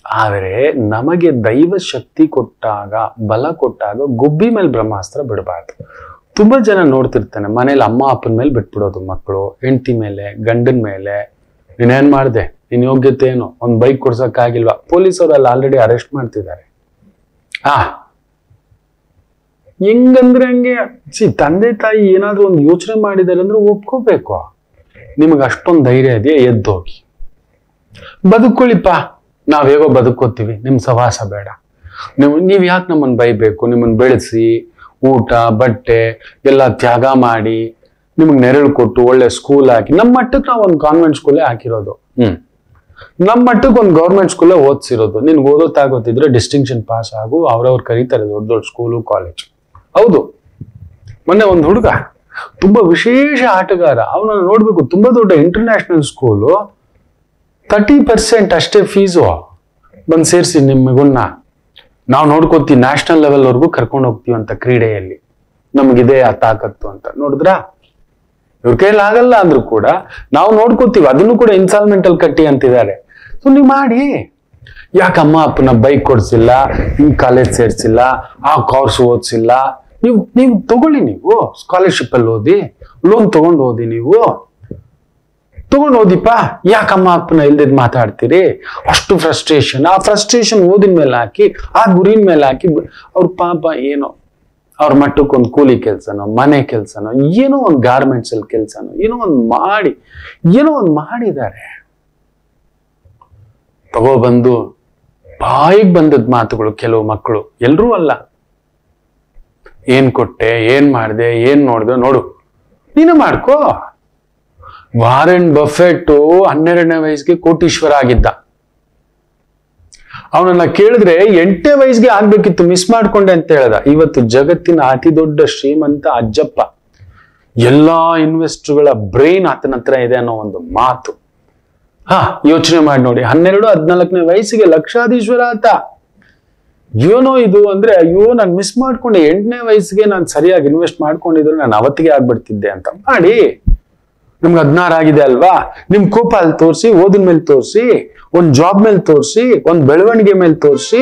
ಆದರೆ ನಮಗೆ ದೈವ ಶಕ್ತಿ ಕೊಟ್ಟಾಗ, ಬಲ ಕೊಟ್ಟಾಗ ಗುಬ್ಬಿ ಮೇಲೆ ಬ್ರಹ್ಮಾಸ್ತ್ರ ಬಿಡಬಾರ್ದು. ತುಂಬಾ ಜನ ನೋಡ್ತಿರ್ತಾನೆ, ಮನೇಲಿ ಅಮ್ಮ ಅಪ್ಪನ ಮೇಲೆ ಬಿಟ್ಬಿಡೋದು ಮಕ್ಕಳು, ಹೆಂಡತಿ ಮೇಲೆ, ಗಂಡನ ಮೇಲೆ. ನೀನೇನ್ ಮಾಡ್ದೆ, ನಿನ್ ಯೋಗ್ಯತೆ ಏನು, ಒಂದ್ ಬೈಕ್ ಕೊಡ್ಸಕ್ಕಾಗಿಲ್ವಾ, ಪೊಲೀಸವರೆಲ್ಲ ಆಲ್ರೆಡಿ ಅರೆಸ್ಟ್ ಮಾಡ್ತಿದ್ದಾರೆ. ಹೆಂಗಂದ್ರೆ ಹಂಗೆ. ತಂದೆ ತಾಯಿ ಏನಾದ್ರೂ ಒಂದು ಯೋಚನೆ ಮಾಡಿದಾರೆ ಅಂದ್ರೆ ಒಪ್ಕೋಬೇಕು. ನಿಮಗೆ ಅಷ್ಟೊಂದು ಧೈರ್ಯ ಇದೆಯಾ, ಎದ್ದೋಗಿ ಬದುಕೊಳ್ಳಿಪ್ಪ. ನಾವ್ ಹೇಗೋ ಬದುಕೋತೀವಿ, ನಿಮ್ ಸವಾಸ ಬೇಡ. ನೀವ್ ಯಾಕೆ ನಮ್ಮನ್ನ ಬೈಬೇಕು? ನಿಮ್ಮನ್ನ ಬೆಳೆಸಿ ಊಟ ಬಟ್ಟೆ ಎಲ್ಲ ತ್ಯಾಗ ಮಾಡಿ ನಿಮ್ಗೆ ನೆರಳು ಕೊಟ್ಟು ಒಳ್ಳೆ ಸ್ಕೂಲ್ ಹಾಕಿ, ನಮ್ಮ ಮಟ್ಟಕ್ಕೆ ನಾವು ಒಂದು ಕಾನ್ವೆಂಟ್ ಸ್ಕೂಲೇ ಹಾಕಿರೋದು. ನಮ್ಮ ಮಟ್ಟಕ್ಕೆ ಒಂದು ಗೌರ್ಮೆಂಟ್ ಸ್ಕೂಲೇ ಓದಿಸಿರೋದು. ನಿನ್ಗೆ ಓದೋತ್ತಾಗೋತಿದ್ರೆ ಡಿಸ್ಟಿಂಕ್ಷನ್ ಪಾಸ್ ಆಗು, ಅವ್ರವ್ರು ಕರೀತಾರೆ ದೊಡ್ಡ ದೊಡ್ಡ ಸ್ಕೂಲು ಕಾಲೇಜ್. ಹೌದು, ಮೊನ್ನೆ ಒಂದು ಹುಡುಗ ತುಂಬಾ ವಿಶೇಷ ಆಟಗಾರ, ಅವನನ್ನು ನೋಡ್ಬೇಕು. ತುಂಬಾ ದೊಡ್ಡ ಇಂಟರ್ನ್ಯಾಷನಲ್ ಸ್ಕೂಲು, 30% ಅಷ್ಟೇ ಫೀಸು. ಬಂದು ಸೇರಿಸಿ ನಿಮಗುನ್ನ ನಾವು ನೋಡ್ಕೋತೀವಿ, ನ್ಯಾಷನಲ್ ಲೆವೆಲ್ ವರ್ಗೂ ಕರ್ಕೊಂಡು ಹೋಗ್ತೀವಿ ಅಂತ ಕ್ರೀಡೆಯಲ್ಲಿ. ನಮಗಿದೆ ಆ ತಾಕತ್ತು ಅಂತ. ನೋಡಿದ್ರ ಇವ್ರ ಕೈಯಲ್ಲಿ ಆಗಲ್ಲ ಅಂದ್ರೂ ಕೂಡ ನಾವು ನೋಡ್ಕೋತೀವಿ, ಅದನ್ನು ಕೂಡ ಇನ್ಸ್ಟಾಲ್ಮೆಂಟ್ ಅಲ್ಲಿ ಕಟ್ಟಿ ಅಂತಿದ್ದಾರೆ. ಸೊ ನೀವು ಮಾಡಿ. ಯಾಕಮ್ಮ ಅಪ್ಪನ ಬೈಕ್ ಕೊಡ್ಸಿಲ್ಲ, ಈ ಕಾಲೇಜ್ ಸೇರ್ಸಿಲ್ಲ, ಆ ಕೋರ್ಸ್ ಓದಿಸಿಲ್ಲ, ನೀವು ತಗೊಳ್ಳಿ, ನೀವು ಸ್ಕಾಲರ್ಶಿಪ್ ಅಲ್ಲಿ ಓದಿ, ಲೋನ್ ತಗೊಂಡು ಓದಿ, ನೀವು ತಗೊಂಡು ಓದಿಪ್ಪ. ಯಾಕಮ್ಮ ಅಪ್ಪನ ಇಲ್ದಿದ್ ಮಾತಾಡ್ತೀರಿ? ಅಷ್ಟು ಫ್ರಸ್ಟ್ರೇಷನ್, ಆ ಫ್ರಸ್ಟ್ರೇಷನ್ ಓದಿನ ಮೇಲೆ ಹಾಕಿ, ಆ ಗುರಿನ ಮೇಲೆ ಹಾಕಿ ಅವ್ರ ಪಾಪ ಏನೋ ಅವ್ರ ಮಟ್ಟಕ್ಕೊಂದು ಕೂಲಿ ಕೆಲ್ಸನೋ, ಮನೆ ಕೆಲ್ಸನೋ, ಏನೋ ಒಂದು ಗಾರ್ಮೆಂಟ್ಸ್ ಅಲ್ಲಿ ಕೆಲ್ಸನೋ, ಏನೋ ಒಂದು ಮಾಡಿದ್ದಾರೆ. ತಗೋಬಂದು ಬಾಯಿಗೆ ಬಂದದ್ ಮಾತುಗಳು ಕೆಲವು ಮಕ್ಕಳು, ಎಲ್ರೂ ಅಲ್ಲ. ಏನ್ ಕೊಟ್ಟೆ, ಏನ್ ಮಾಡಿದೆ, ಏನ್ ನೋಡ್ದೆ, ನೋಡು ನೀನು ಮಾಡ್ಕೋ. ವಾರೆನ್ ಬಫೆಟ್ 12ನೇ ವಯಸ್ಸಿಗೆ ಕೋಟೀಶ್ವರ ಆಗಿದ್ದ. ಅವನನ್ನ ಕೇಳಿದ್ರೆ 8ನೇ ವಯಸ್ಸಿಗೆ ಆಗ್ಬೇಕಿತ್ತು, ಮಿಸ್ ಮಾಡ್ಕೊಂಡೆ ಅಂತ ಹೇಳ್ದ. ಇವತ್ತು ಜಗತ್ತಿನ ಅತಿ ದೊಡ್ಡ ಶ್ರೀಮಂತ ಅಜ್ಜಪ್ಪ. ಎಲ್ಲಾ ಇನ್ವೆಸ್ಟರ್ಗಳ ಬ್ರೈನ್ ಆತನ ಹತ್ರ ಇದೆ ಅನ್ನೋ ಒಂದು ಮಾತು. ಯೋಚನೆ ಮಾಡಿ ನೋಡಿ, 12-14ನೇ ವಯಸ್ಸಿಗೆ ಲಕ್ಷಾಧೀಶ್ವರ ಆತ. ಏನೋ ಇದು ಅಂದ್ರೆ, ಅಯ್ಯೋ ನಾನು ಮಿಸ್ ಮಾಡ್ಕೊಂಡೆ, 8ನೇ ವಯಸ್ಸಿಗೆ ನಾನು ಸರಿಯಾಗಿ ಇನ್ವೆಸ್ಟ್ ಮಾಡ್ಕೊಂಡಿದ್ರೆ ನಾನು ಅವತ್ತಿಗೆ ಆಗ್ಬಿಡ್ತಿದ್ದೆ ಅಂತ. ಮಾಡಿ. ನಿಮ್ಗೆ 16 ಆಗಿದೆ ಅಲ್ವಾ, ನಿಮ್ ಕೋಪ ಅಲ್ಲಿ ತೋರಿಸಿ, ಓದಿನ ಮೇಲೆ ತೋರಿಸಿ, ಒಂದ್ ಜಾಬ್ ಮೇಲೆ ತೋರಿಸಿ, ಒಂದ್ ಬೆಳವಣಿಗೆ ಮೇಲೆ ತೋರಿಸಿ,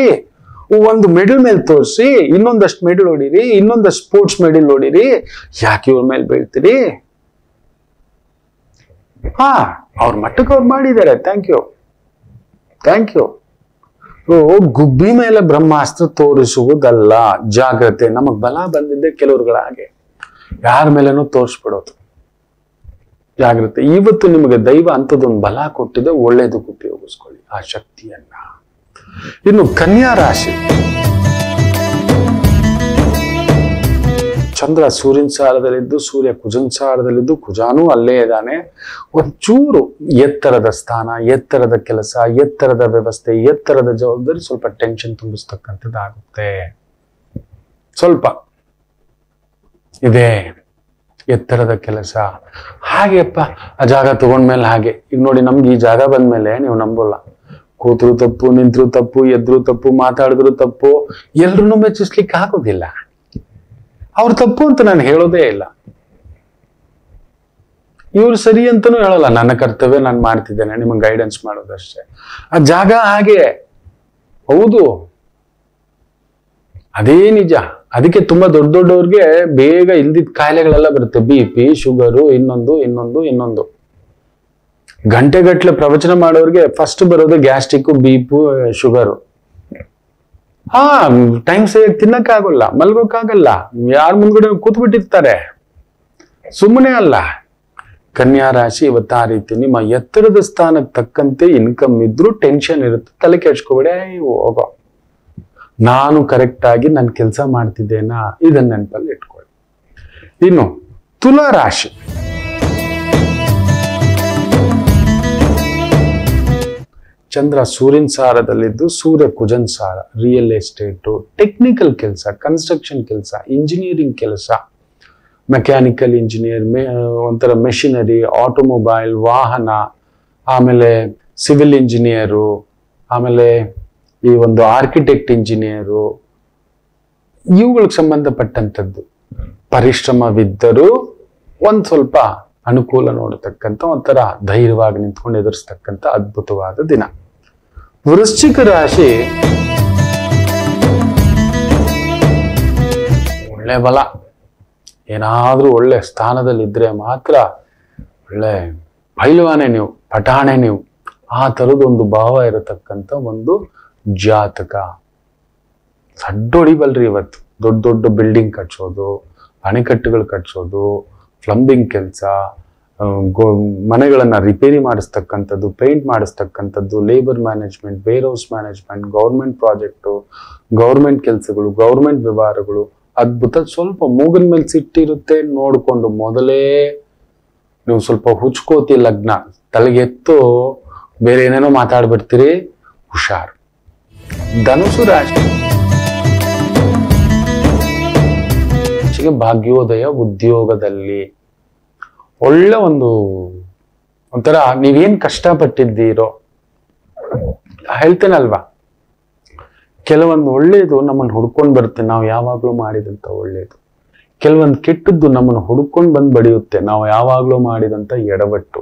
ಒಂದು ಮೆಡಲ್ ಮೇಲೆ ತೋರಿಸಿ, ಇನ್ನೊಂದಷ್ಟು ಮೆಡಲ್ ಹೊಡಿರಿ, ಇನ್ನೊಂದಷ್ಟು ಸ್ಪೋರ್ಟ್ಸ್ ಮೆಡಲ್ ಹೊಡಿರಿ. ಯಾಕೆ ಇವ್ರ ಮೇಲೆ ಬೀಳ್ತೀರಿ? ಅವ್ರ ಮಟ್ಟಕ್ಕೆ ಅವ್ರು ಮಾಡಿದ್ದಾರೆ. Thank you. ಗುಬ್ಬಿ ಮೇಲೆ ಬ್ರಹ್ಮಾಸ್ತ್ರ ತೋರಿಸುವುದಲ್ಲ, ಜಾಗ್ರತೆ. ನಮಗ್ ಬಲ ಬಂದಿದ್ದೆ ಕೆಲವ್ರುಗಳ ಹಾಗೆ, ಯಾರ ಮೇಲೇನೂ ತೋರಿಸ್ಬಿಡೋದು. ಜಾಗ್ರತೆ. ಇವತ್ತು ನಿಮಗೆ ದೈವ ಅಂಥದ್ದೊಂದು ಬಲ ಕೊಟ್ಟಿದೆ, ಒಳ್ಳೇದಕ್ಕೆ ಉಪಯೋಗಿಸ್ಕೊಳ್ಳಿ ಆ ಶಕ್ತಿಯನ್ನ. ಇನ್ನು ಕನ್ಯಾ ರಾಶಿ, ಚಂದ್ರ ಸೂರ್ಯನ ಸಾರದಲ್ಲಿದ್ದು, ಸೂರ್ಯ ಕುಜನ್ ಸಾರದಲ್ಲಿದ್ದು, ಕುಜಾನೂ ಅಲ್ಲೇ ಇದ್ದಾನೆ. ಒಂಚೂರು ಎತ್ತರದ ಸ್ಥಾನ, ಎತ್ತರದ ಕೆಲಸ, ಎತ್ತರದ ವ್ಯವಸ್ಥೆ, ಎತ್ತರದ ಜವಾಬ್ದಾರಿ ಸ್ವಲ್ಪ ಟೆನ್ಷನ್ ತುಂಬಿಸ್ತಕ್ಕಂಥದ್ದಾಗುತ್ತೆ. ಸ್ವಲ್ಪ ಇದೆ ಎತ್ತರದ ಕೆಲಸ. ಹಾಗೆಪ್ಪ ಆ ಜಾಗ ತಗೊಂಡ್ಮೇಲೆ ಹಾಗೆ. ಈಗ ನೋಡಿ, ನಮ್ಗೆ ಈ ಜಾಗ ಬಂದ್ಮೇಲೆ ನೀವು ನಂಬೋಲ್ಲ, ಕೂತ್ರು ತಪ್ಪು, ನಿಂತ್ರು ತಪ್ಪು, ಎದ್ರು ತಪ್ಪು, ಮಾತಾಡಿದ್ರು ತಪ್ಪು, ಎಲ್ರೂ ಮೆಚ್ಚಿಸ್ಲಿಕ್ಕೆ ಆಗೋದಿಲ್ಲ. ಅವ್ರು ತಪ್ಪು ಅಂತ ನಾನು ಹೇಳೋದೇ ಇಲ್ಲ, ಇವ್ರು ಸರಿ ಅಂತನೂ ಹೇಳಲ್ಲ. ನನ್ನ ಕರ್ತವ್ಯ ನಾನು ಮಾಡ್ತಿದ್ದೇನೆ, ನಿಮಗೆ ಗೈಡೆನ್ಸ್ ಮಾಡೋದಷ್ಟೇ. ಆ ಜಾಗ ಹಾಗೆ, ಹೌದು, ಅದೇ ನಿಜ. ಅದಕ್ಕೆ ತುಂಬಾ ದೊಡ್ಡವ್ರಿಗೆ ಬೇಗ ಇಲ್ದಿದ್ದ ಕಾಯಿಲೆಗಳೆಲ್ಲ ಬರುತ್ತೆ. BP, ಶುಗರು, ಇನ್ನೊಂದು. ಗಂಟೆಗಟ್ಲೆ ಪ್ರವಚನ ಮಾಡೋರಿಗೆ ಫಸ್ಟ್ ಬರೋದು ಗ್ಯಾಸ್ಟ್ರಿಕ್, BP, ಶುಗರು. ಟೈಮ್ ಸರಿಯಾಗಿ ತಿನ್ನಕ್ಕಾಗಲ್ಲ, ಮಲ್ಗೋಕ್ಕಾಗಲ್ಲ, ಯಾರ ಮುಂದ್ಗಡೆ ಕೂತ್ಬಿಟ್ಟಿರ್ತಾರೆ, ಸುಮ್ಮನೆ ಅಲ್ಲ. ಕನ್ಯಾ ರಾಶಿ ಇವತ್ತು ಆ ರೀತಿ. ನಿಮ್ಮ ಎತ್ತರದ ಸ್ಥಾನಕ್ಕೆ ತಕ್ಕಂತೆ ಇನ್ಕಮ್ ಇದ್ರೂ ಟೆನ್ಷನ್ ಇರುತ್ತೆ, ತಲೆ ಕೆಡ್ಸ್ಕೊಬೇಡಿ. ಹೋಗೋ, ನಾನು ಕರೆಕ್ಟ್ ಆಗಿ ನನ್ನ ಕೆಲಸ ಮಾಡ್ತಿದ್ದೇನಾ, ಇದನ್ನ ನೆನಪಲ್ಲಿ ಇಟ್ಕೊಳ್ಳಿ. ಇನ್ನು ತುಲಾ ರಾಶಿ, ಚಂದ್ರ ಸೂರ್ಯನ ಸಾರದಲ್ಲಿದ್ದು, ಸೂರ್ಯ ಕುಜನ್ ಸಾರ. ರಿಯಲ್ ಎಸ್ಟೇಟು, ಟೆಕ್ನಿಕಲ್ ಕೆಲಸ, ಕನ್ಸ್ಟ್ರಕ್ಷನ್ ಕೆಲಸ, ಇಂಜಿನಿಯರಿಂಗ್ ಕೆಲಸ, ಮೆಕ್ಯಾನಿಕಲ್ ಇಂಜಿನಿಯರ್, ಒಂಥರ ಮೆಷಿನರಿ, ಆಟೋಮೊಬೈಲ್, ವಾಹನ, ಆಮೇಲೆ ಸಿವಿಲ್ ಇಂಜಿನಿಯರು, ಆಮೇಲೆ ಈ ಒಂದು ಆರ್ಕಿಟೆಕ್ಟ್ ಇಂಜಿನಿಯರು, ಇವುಗಳಿಗೆ ಸಂಬಂಧಪಟ್ಟಂಥದ್ದು. ಪರಿಶ್ರಮವಿದ್ದರೂ ಒಂದ್ ಸ್ವಲ್ಪ ಅನುಕೂಲ ನೋಡತಕ್ಕಂಥ, ಒಂಥರ ಧೈರ್ಯವಾಗಿ ನಿಂತ್ಕೊಂಡು ಎದುರಿಸ್ತಕ್ಕಂಥ ಅದ್ಭುತವಾದ ದಿನ. ವೃಶ್ಚಿಕ ರಾಶಿ, ಒಳ್ಳೆ ಬಲ, ಏನಾದ್ರೂ ಒಳ್ಳೆ ಸ್ಥಾನದಲ್ಲಿದ್ರೆ ಮಾತ್ರ ಒಳ್ಳೆ ಪೈಲ್ವಾನೆ ನೀವು, ಪಟಾಣೆ ನೀವು, ಆ ಥರದೊಂದು ಭಾವ ಇರತಕ್ಕಂಥ ಒಂದು ಜಾತಕ. ಸಡ್ಡೊಡಿಬಲ್ರಿ ಇವತ್ತು. ದೊಡ್ಡ ದೊಡ್ಡ ಬಿಲ್ಡಿಂಗ್ ಕಟ್ಸೋದು, ಅಣೆಕಟ್ಟುಗಳು ಕಟ್ಸೋದು, ಪ್ಲಂಬಿಂಗ್ ಕೆಲಸ, ಮನೆಗಳನ್ನ ರಿಪೇರಿ ಮಾಡಿಸ್ತಕ್ಕಂಥದ್ದು, ಪೇಂಟ್ ಮಾಡಿಸ್ತಕ್ಕಂಥದ್ದು, labour management, warehouse management, government project, government ಕೆಲಸಗಳು, ಗೌರ್ಮೆಂಟ್ ವ್ಯವಹಾರಗಳು, ಅದ್ಭುತ. ಸ್ವಲ್ಪ ಮೂಗಿನ ಮೇಲೆ ಸಿಟ್ಟಿರುತ್ತೆ, ನೋಡ್ಕೊಂಡು ಮೊದಲೇ ನೀವು ಸ್ವಲ್ಪ ಹುಚ್ಕೋತಿ ಲಗ್ನ, ತಲೆಗೆತ್ತು ಬೇರೆ ಏನೇನೋ ಮಾತಾಡ್ಬಿಡ್ತೀರಿ, ಹುಷಾರು. ಧನುಸು ರಾಶಿ, ಭಾಗ್ಯೋದಯ ಉದ್ಯೋಗದಲ್ಲಿ ಒಳ್ಳೆ ಒಂಥರ ನೀವೇನ್ ಕಷ್ಟಪಟ್ಟಿದ್ದೀರೋ ಹೇಳ್ತೇನಲ್ವಾ, ಕೆಲವೊಂದು ಒಳ್ಳೇದು ನಮ್ಮನ್ನು ಹುಡ್ಕೊಂಡು ಬರುತ್ತೆ, ನಾವು ಯಾವಾಗ್ಲೂ ಮಾಡಿದಂತ ಒಳ್ಳೇದು. ಕೆಲವೊಂದು ಕೆಟ್ಟದ್ದು ನಮ್ಮನ್ನು ಹುಡುಕೊಂಡು ಬಂದು ಬಡಿಯುತ್ತೆ, ನಾವು ಯಾವಾಗ್ಲೂ ಮಾಡಿದಂತ ಎಡವಟ್ಟು.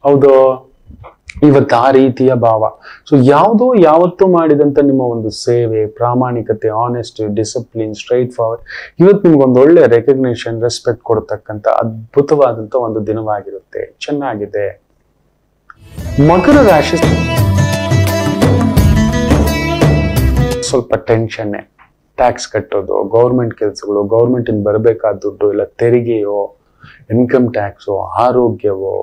ಹೌದು, ಇವತ್ತು ಆ ರೀತಿಯ ಭಾವ. ಸೊ ಯಾವುದೋ ಯಾವತ್ತೂ ಮಾಡಿದಂತ ನಿಮ್ಮ ಒಂದು ಸೇವೆ, ಪ್ರಾಮಾಣಿಕತೆ, ಆನೆಸ್ಟಿ, ಡಿಸಿಪ್ಲಿನ್, ಸ್ಟ್ರೈಟ್ ಫಾರ್ವರ್ಡ್, ಇವತ್ತು ನಿಮ್ಗೊಂದು ಒಳ್ಳೆ ರೆಕಗ್ನಿಷನ್, ರೆಸ್ಪೆಕ್ಟ್ ಕೊಡ್ತಕ್ಕಂಥ ಅದ್ಭುತವಾದಂತ ಒಂದು ದಿನವಾಗಿರುತ್ತೆ. ಚೆನ್ನಾಗಿದೆ. ಮಕರ ರಾಶಿ ಸ್ವಲ್ಪ ಟೆನ್ಷನ್ನೇ. ಟ್ಯಾಕ್ಸ್ ಕಟ್ಟೋದು, ಗೌರ್ಮೆಂಟ್ ಕೆಲಸಗಳು, ಗೌರ್ಮೆಂಟ್ ಇಂದ ಬರಬೇಕಾದ ದುಡ್ಡು, ಇಲ್ಲ ತೆರಿಗೆಯೋ, ಇನ್ಕಮ್ ಟ್ಯಾಕ್ಸೋ, ಆರೋಗ್ಯವೋ,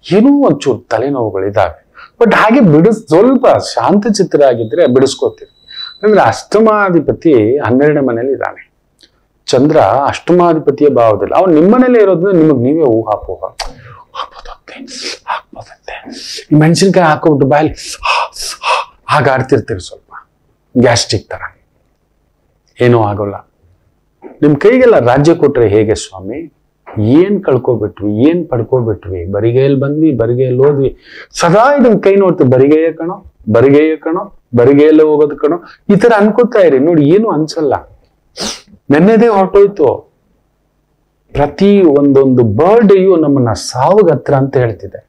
ಏನೋ ಒಂಚೂರು ತಲೆನೋವುಗಳಿದಾವೆ. ಬಟ್ ಹಾಗೆ ಸ್ವಲ್ಪ ಶಾಂತಚಿತ್ತರಾಗಿದ್ರೆ ಬಿಡಿಸ್ಕೋತೀವಿ. ಅಂದ್ರೆ ಅಷ್ಟಮಾಧಿಪತಿ 12ನೇ ಮನೇಲಿ ಇದ್ದಾನೆ. ಚಂದ್ರ ಅಷ್ಟಮಾಧಿಪತಿಯ ಭಾವದಲ್ಲಿ, ಅವ್ನು ನಿಮ್ಮನೇಲೆ ಇರೋದ್ರಿಂದ ನಿಮಗ್ ನೀವೇ ಊಹಾಪೋಹ, ಹಾಕ್ಬೋದಂತೆ, ಈ ಮೆಣಸಿನ್ಕಾಯಿ ಹಾಕೋಬಿಟ್ಟು ಬಾಯಲ್ಲಿ ಹಾಗಾಡ್ತಿರ್ತೀರಿ, ಸ್ವಲ್ಪ ಗ್ಯಾಸ್ಟ್ರಿಕ್ ತರ. ಏನೂ ಆಗೋಲ್ಲ. ನಿಮ್ ಕೈಗೆಲ್ಲ ರಾಜ್ಯ ಕೊಟ್ರೆ ಹೇಗೆ ಸ್ವಾಮಿ? ಏನ್ ಕಳ್ಕೊಬಿಟ್ವಿ, ಏನ್ ಪಡ್ಕೊಬಿಟ್ವಿ? ಬರಿಗೈಯಲ್ಲಿ ಬಂದ್ವಿ, ಬರಿಗೈಯಲ್ಲಿ ಹೋದ್ವಿ. ಸದಾ ಇದನ್ ಕೈ ನೋಡ್ತೀವಿ, ಬರಿಗೈಯ ಕಣೋ, ಬರಿಗೈಯ ಕಣೋ, ಬರಿಗೈಯಲ್ಲೇ ಹೋಗೋದು ಕಣೋ, ಈ ತರ ಅನ್ಕೋತಾ ಇರಿ. ನೋಡಿ, ಏನು ಅನ್ಸಲ್ಲ. ನೆನ್ನೆದೇ ಹೊರಟೋಯ್ತು. ಪ್ರತಿ ಒಂದೊಂದು ಬರ್ಡೇಯು ನಮ್ಮನ್ನ ಸಾವಿಗೆ ಹತ್ರ ಅಂತ ಹೇಳ್ತಿದೆ.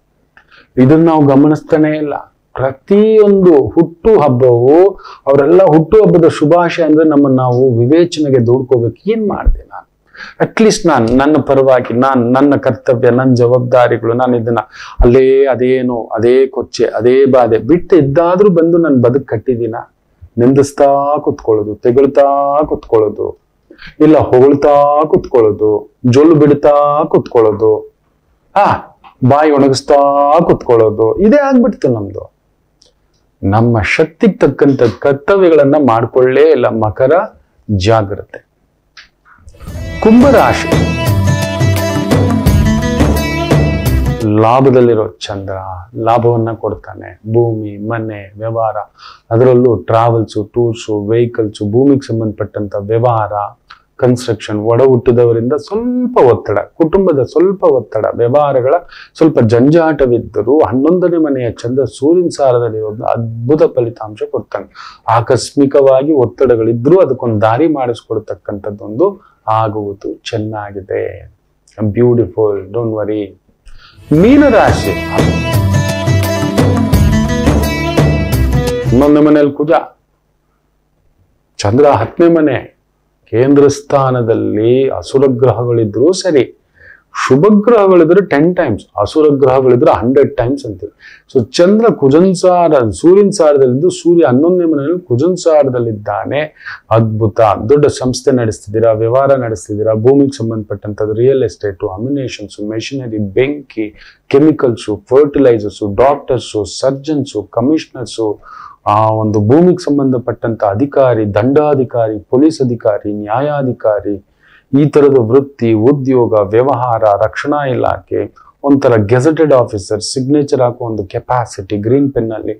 ಇದನ್ನ ನಾವು ಗಮನಿಸ್ತಾನೆ ಇಲ್ಲ. ಪ್ರತಿಯೊಂದು ಹುಟ್ಟು ಹಬ್ಬವು, ಅವರೆಲ್ಲ ಹುಟ್ಟು ಹಬ್ಬದ ಶುಭಾಶಯ ಅಂದ್ರೆ ನಮ್ಮನ್ನ ನಾವು ವಿವೇಚನೆಗೆ ದೂಡ್ಕೋಬೇಕು. ಏನ್ ಮಾಡಿದೆ ನಾನು? ಅಟ್ಲೀಸ್ಟ್ ನನ್ನ ಪರವಾಗಿ ನನ್ನ ಕರ್ತವ್ಯ, ನನ್ನ ಜವಾಬ್ದಾರಿಗಳು, ನಾನು ಇದನ್ನ ಅದೇ ಕೊಚ್ಚೆ, ಅದೇ ಬಾಧೆ ಬಿಟ್ಟು ಇದ್ದಾದ್ರೂ ಬಂದು ನನ್ನ ಬದುಕು ಕಟ್ಟಿದೀನ? ನಿಂದಿಸ್ತಾ ಕುತ್ಕೊಳ್ಳೋದು, ತೆಗಳ್ತಾ ಕುತ್ಕೊಳ್ಳೋದು, ಇಲ್ಲ ಹೊಗಳ್ತಾ ಕುತ್ಕೊಳ್ಳೋದು, ಜೊಲ್ಲು ಬಿಡ್ತಾ ಕುತ್ಕೊಳ್ಳೋದು, ಬಾಯಿ ಒಣಗಿಸ್ತಾ ಕುತ್ಕೊಳ್ಳೋದು, ಇದೇ ಆಗ್ಬಿಡ್ತು ನಮ್ದು. ನಮ್ಮ ಶಕ್ತಿಗೆ ತಕ್ಕಂತ ಕರ್ತವ್ಯಗಳನ್ನ ಮಾಡ್ಕೊಳ್ಳೇ ಇಲ್ಲ. ಮಕರ, ಜಾಗ್ರತೆ. ಕುಂಭರಾಶಿ ಲಾಭದಲ್ಲಿರೋ ಚಂದ್ರ ಲಾಭವನ್ನ ಕೊಡ್ತಾನೆ. ಭೂಮಿ, ಮನೆ, ವ್ಯವಹಾರ, ಅದರಲ್ಲೂ ಟ್ರಾವೆಲ್ಸು, ಟೂರ್ಸು, ವೆಹಿಕಲ್ಸು, ಭೂಮಿಗೆ ಸಂಬಂಧಪಟ್ಟಂತ ವ್ಯವಹಾರ, ಕನ್ಸ್ಟ್ರಕ್ಷನ್, ಒಡ ಹುಟ್ಟಿದವರಿಂದ ಸ್ವಲ್ಪ ಒತ್ತಡ, ಕುಟುಂಬದ ಸ್ವಲ್ಪ ಒತ್ತಡ, ವ್ಯವಹಾರಗಳ ಸ್ವಲ್ಪ ಜಂಜಾಟವಿದ್ದರೂ 11ನೇ ಮನೆಯ ಚಂದ್ರ ಸೂರ್ಯನ ಸಾರದಲ್ಲಿರೋದು ಅದ್ಭುತ ಫಲಿತಾಂಶ ಕೊಡ್ತಾನೆ. ಆಕಸ್ಮಿಕವಾಗಿ ಒತ್ತಡಗಳಿದ್ರೂ ಅದಕ್ಕೊಂದು ದಾರಿ ಮಾಡಿಸ್ಕೊಡ್ತಕ್ಕಂಥದ್ದೊಂದು ಆಗುವುದು. ಚೆನ್ನಾಗಿದೆ, ಬ್ಯೂಟಿಫುಲ್, ಡೋಂಟ್ ವರಿ. ಮೀನರಾಶಿ 11ನೇ ಮನೆಯಲ್ಲಿ ಕುಜ, ಚಂದ್ರ 10ನೇ ಮನೆ, ಕೇಂದ್ರ ಸ್ಥಾನದಲ್ಲಿ. ಅಸುರ ಗ್ರಹಗಳಿದ್ರು ಸರಿ, ಶುಭ ಗ್ರಹಗಳಿದ್ರೆ 10 ಟೈಮ್ಸ್, ಅಸುರ ಗ್ರಹಗಳಿದ್ರೆ 100 ಟೈಮ್ಸ್ ಅಂತೀವಿ. ಸೊ ಚಂದ್ರ ಸೂರ್ಯನ ಸಾರದಲ್ಲಿದ್ದು, ಸೂರ್ಯ 11ನೇ ಮನೆಯಲ್ಲಿ ಕುಜನ್ ಸಾರದಲ್ಲಿದ್ದಾನೆ. ಅದ್ಭುತ. ದೊಡ್ಡ ಸಂಸ್ಥೆ ನಡೆಸ್ತಿದ್ದೀರಾ, ವ್ಯವಹಾರ ನಡೆಸ್ತಿದ್ದೀರಾ, ಭೂಮಿಗೆ ಸಂಬಂಧಪಟ್ಟಂತದ್ದು, ರಿಯಲ್ ಎಸ್ಟೇಟು, ಅಮ್ಯುನೇಷನ್ಸು, ಮೆಷಿನರಿ, ಬೆಂಕಿ, chemicals, fertilisers, doctors, surgeons, commissioners, ಒಂದು ಭೂಮಿಗೆ ಸಂಬಂಧಪಟ್ಟಂತ ಅಧಿಕಾರಿ, ದಂಡಾಧಿಕಾರಿ, ಪೊಲೀಸ್ ಅಧಿಕಾರಿ, ನ್ಯಾಯಾಧಿಕಾರಿ, ಈ ತರದ ವೃತ್ತಿ, ಉದ್ಯೋಗ, ವ್ಯವಹಾರ, ರಕ್ಷಣಾ ಇಲಾಖೆ, ಒಂಥರ ಗೆಜೆಟೆಡ್ ಆಫೀಸರ್, ಸಿಗ್ನೇಚರ್ ಹಾಕೋ ಒಂದು ಕೆಪಾಸಿಟಿ, ಗ್ರೀನ್ ಪೆನ್ ಅಲ್ಲಿ,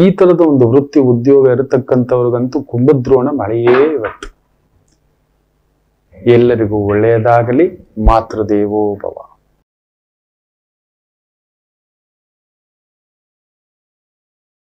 ಈ ತರದ ಒಂದು ವೃತ್ತಿ, ಉದ್ಯೋಗ ಇರತಕ್ಕಂಥವ್ರಿಗಂತೂ ಕುಂಭದ್ರೋಣ ಮಳೆಯೇ ಇವತ್ತು. ಎಲ್ಲರಿಗೂ ಒಳ್ಳೆಯದಾಗಲಿ. ಮಾತೃದೇವೋ ಭವ.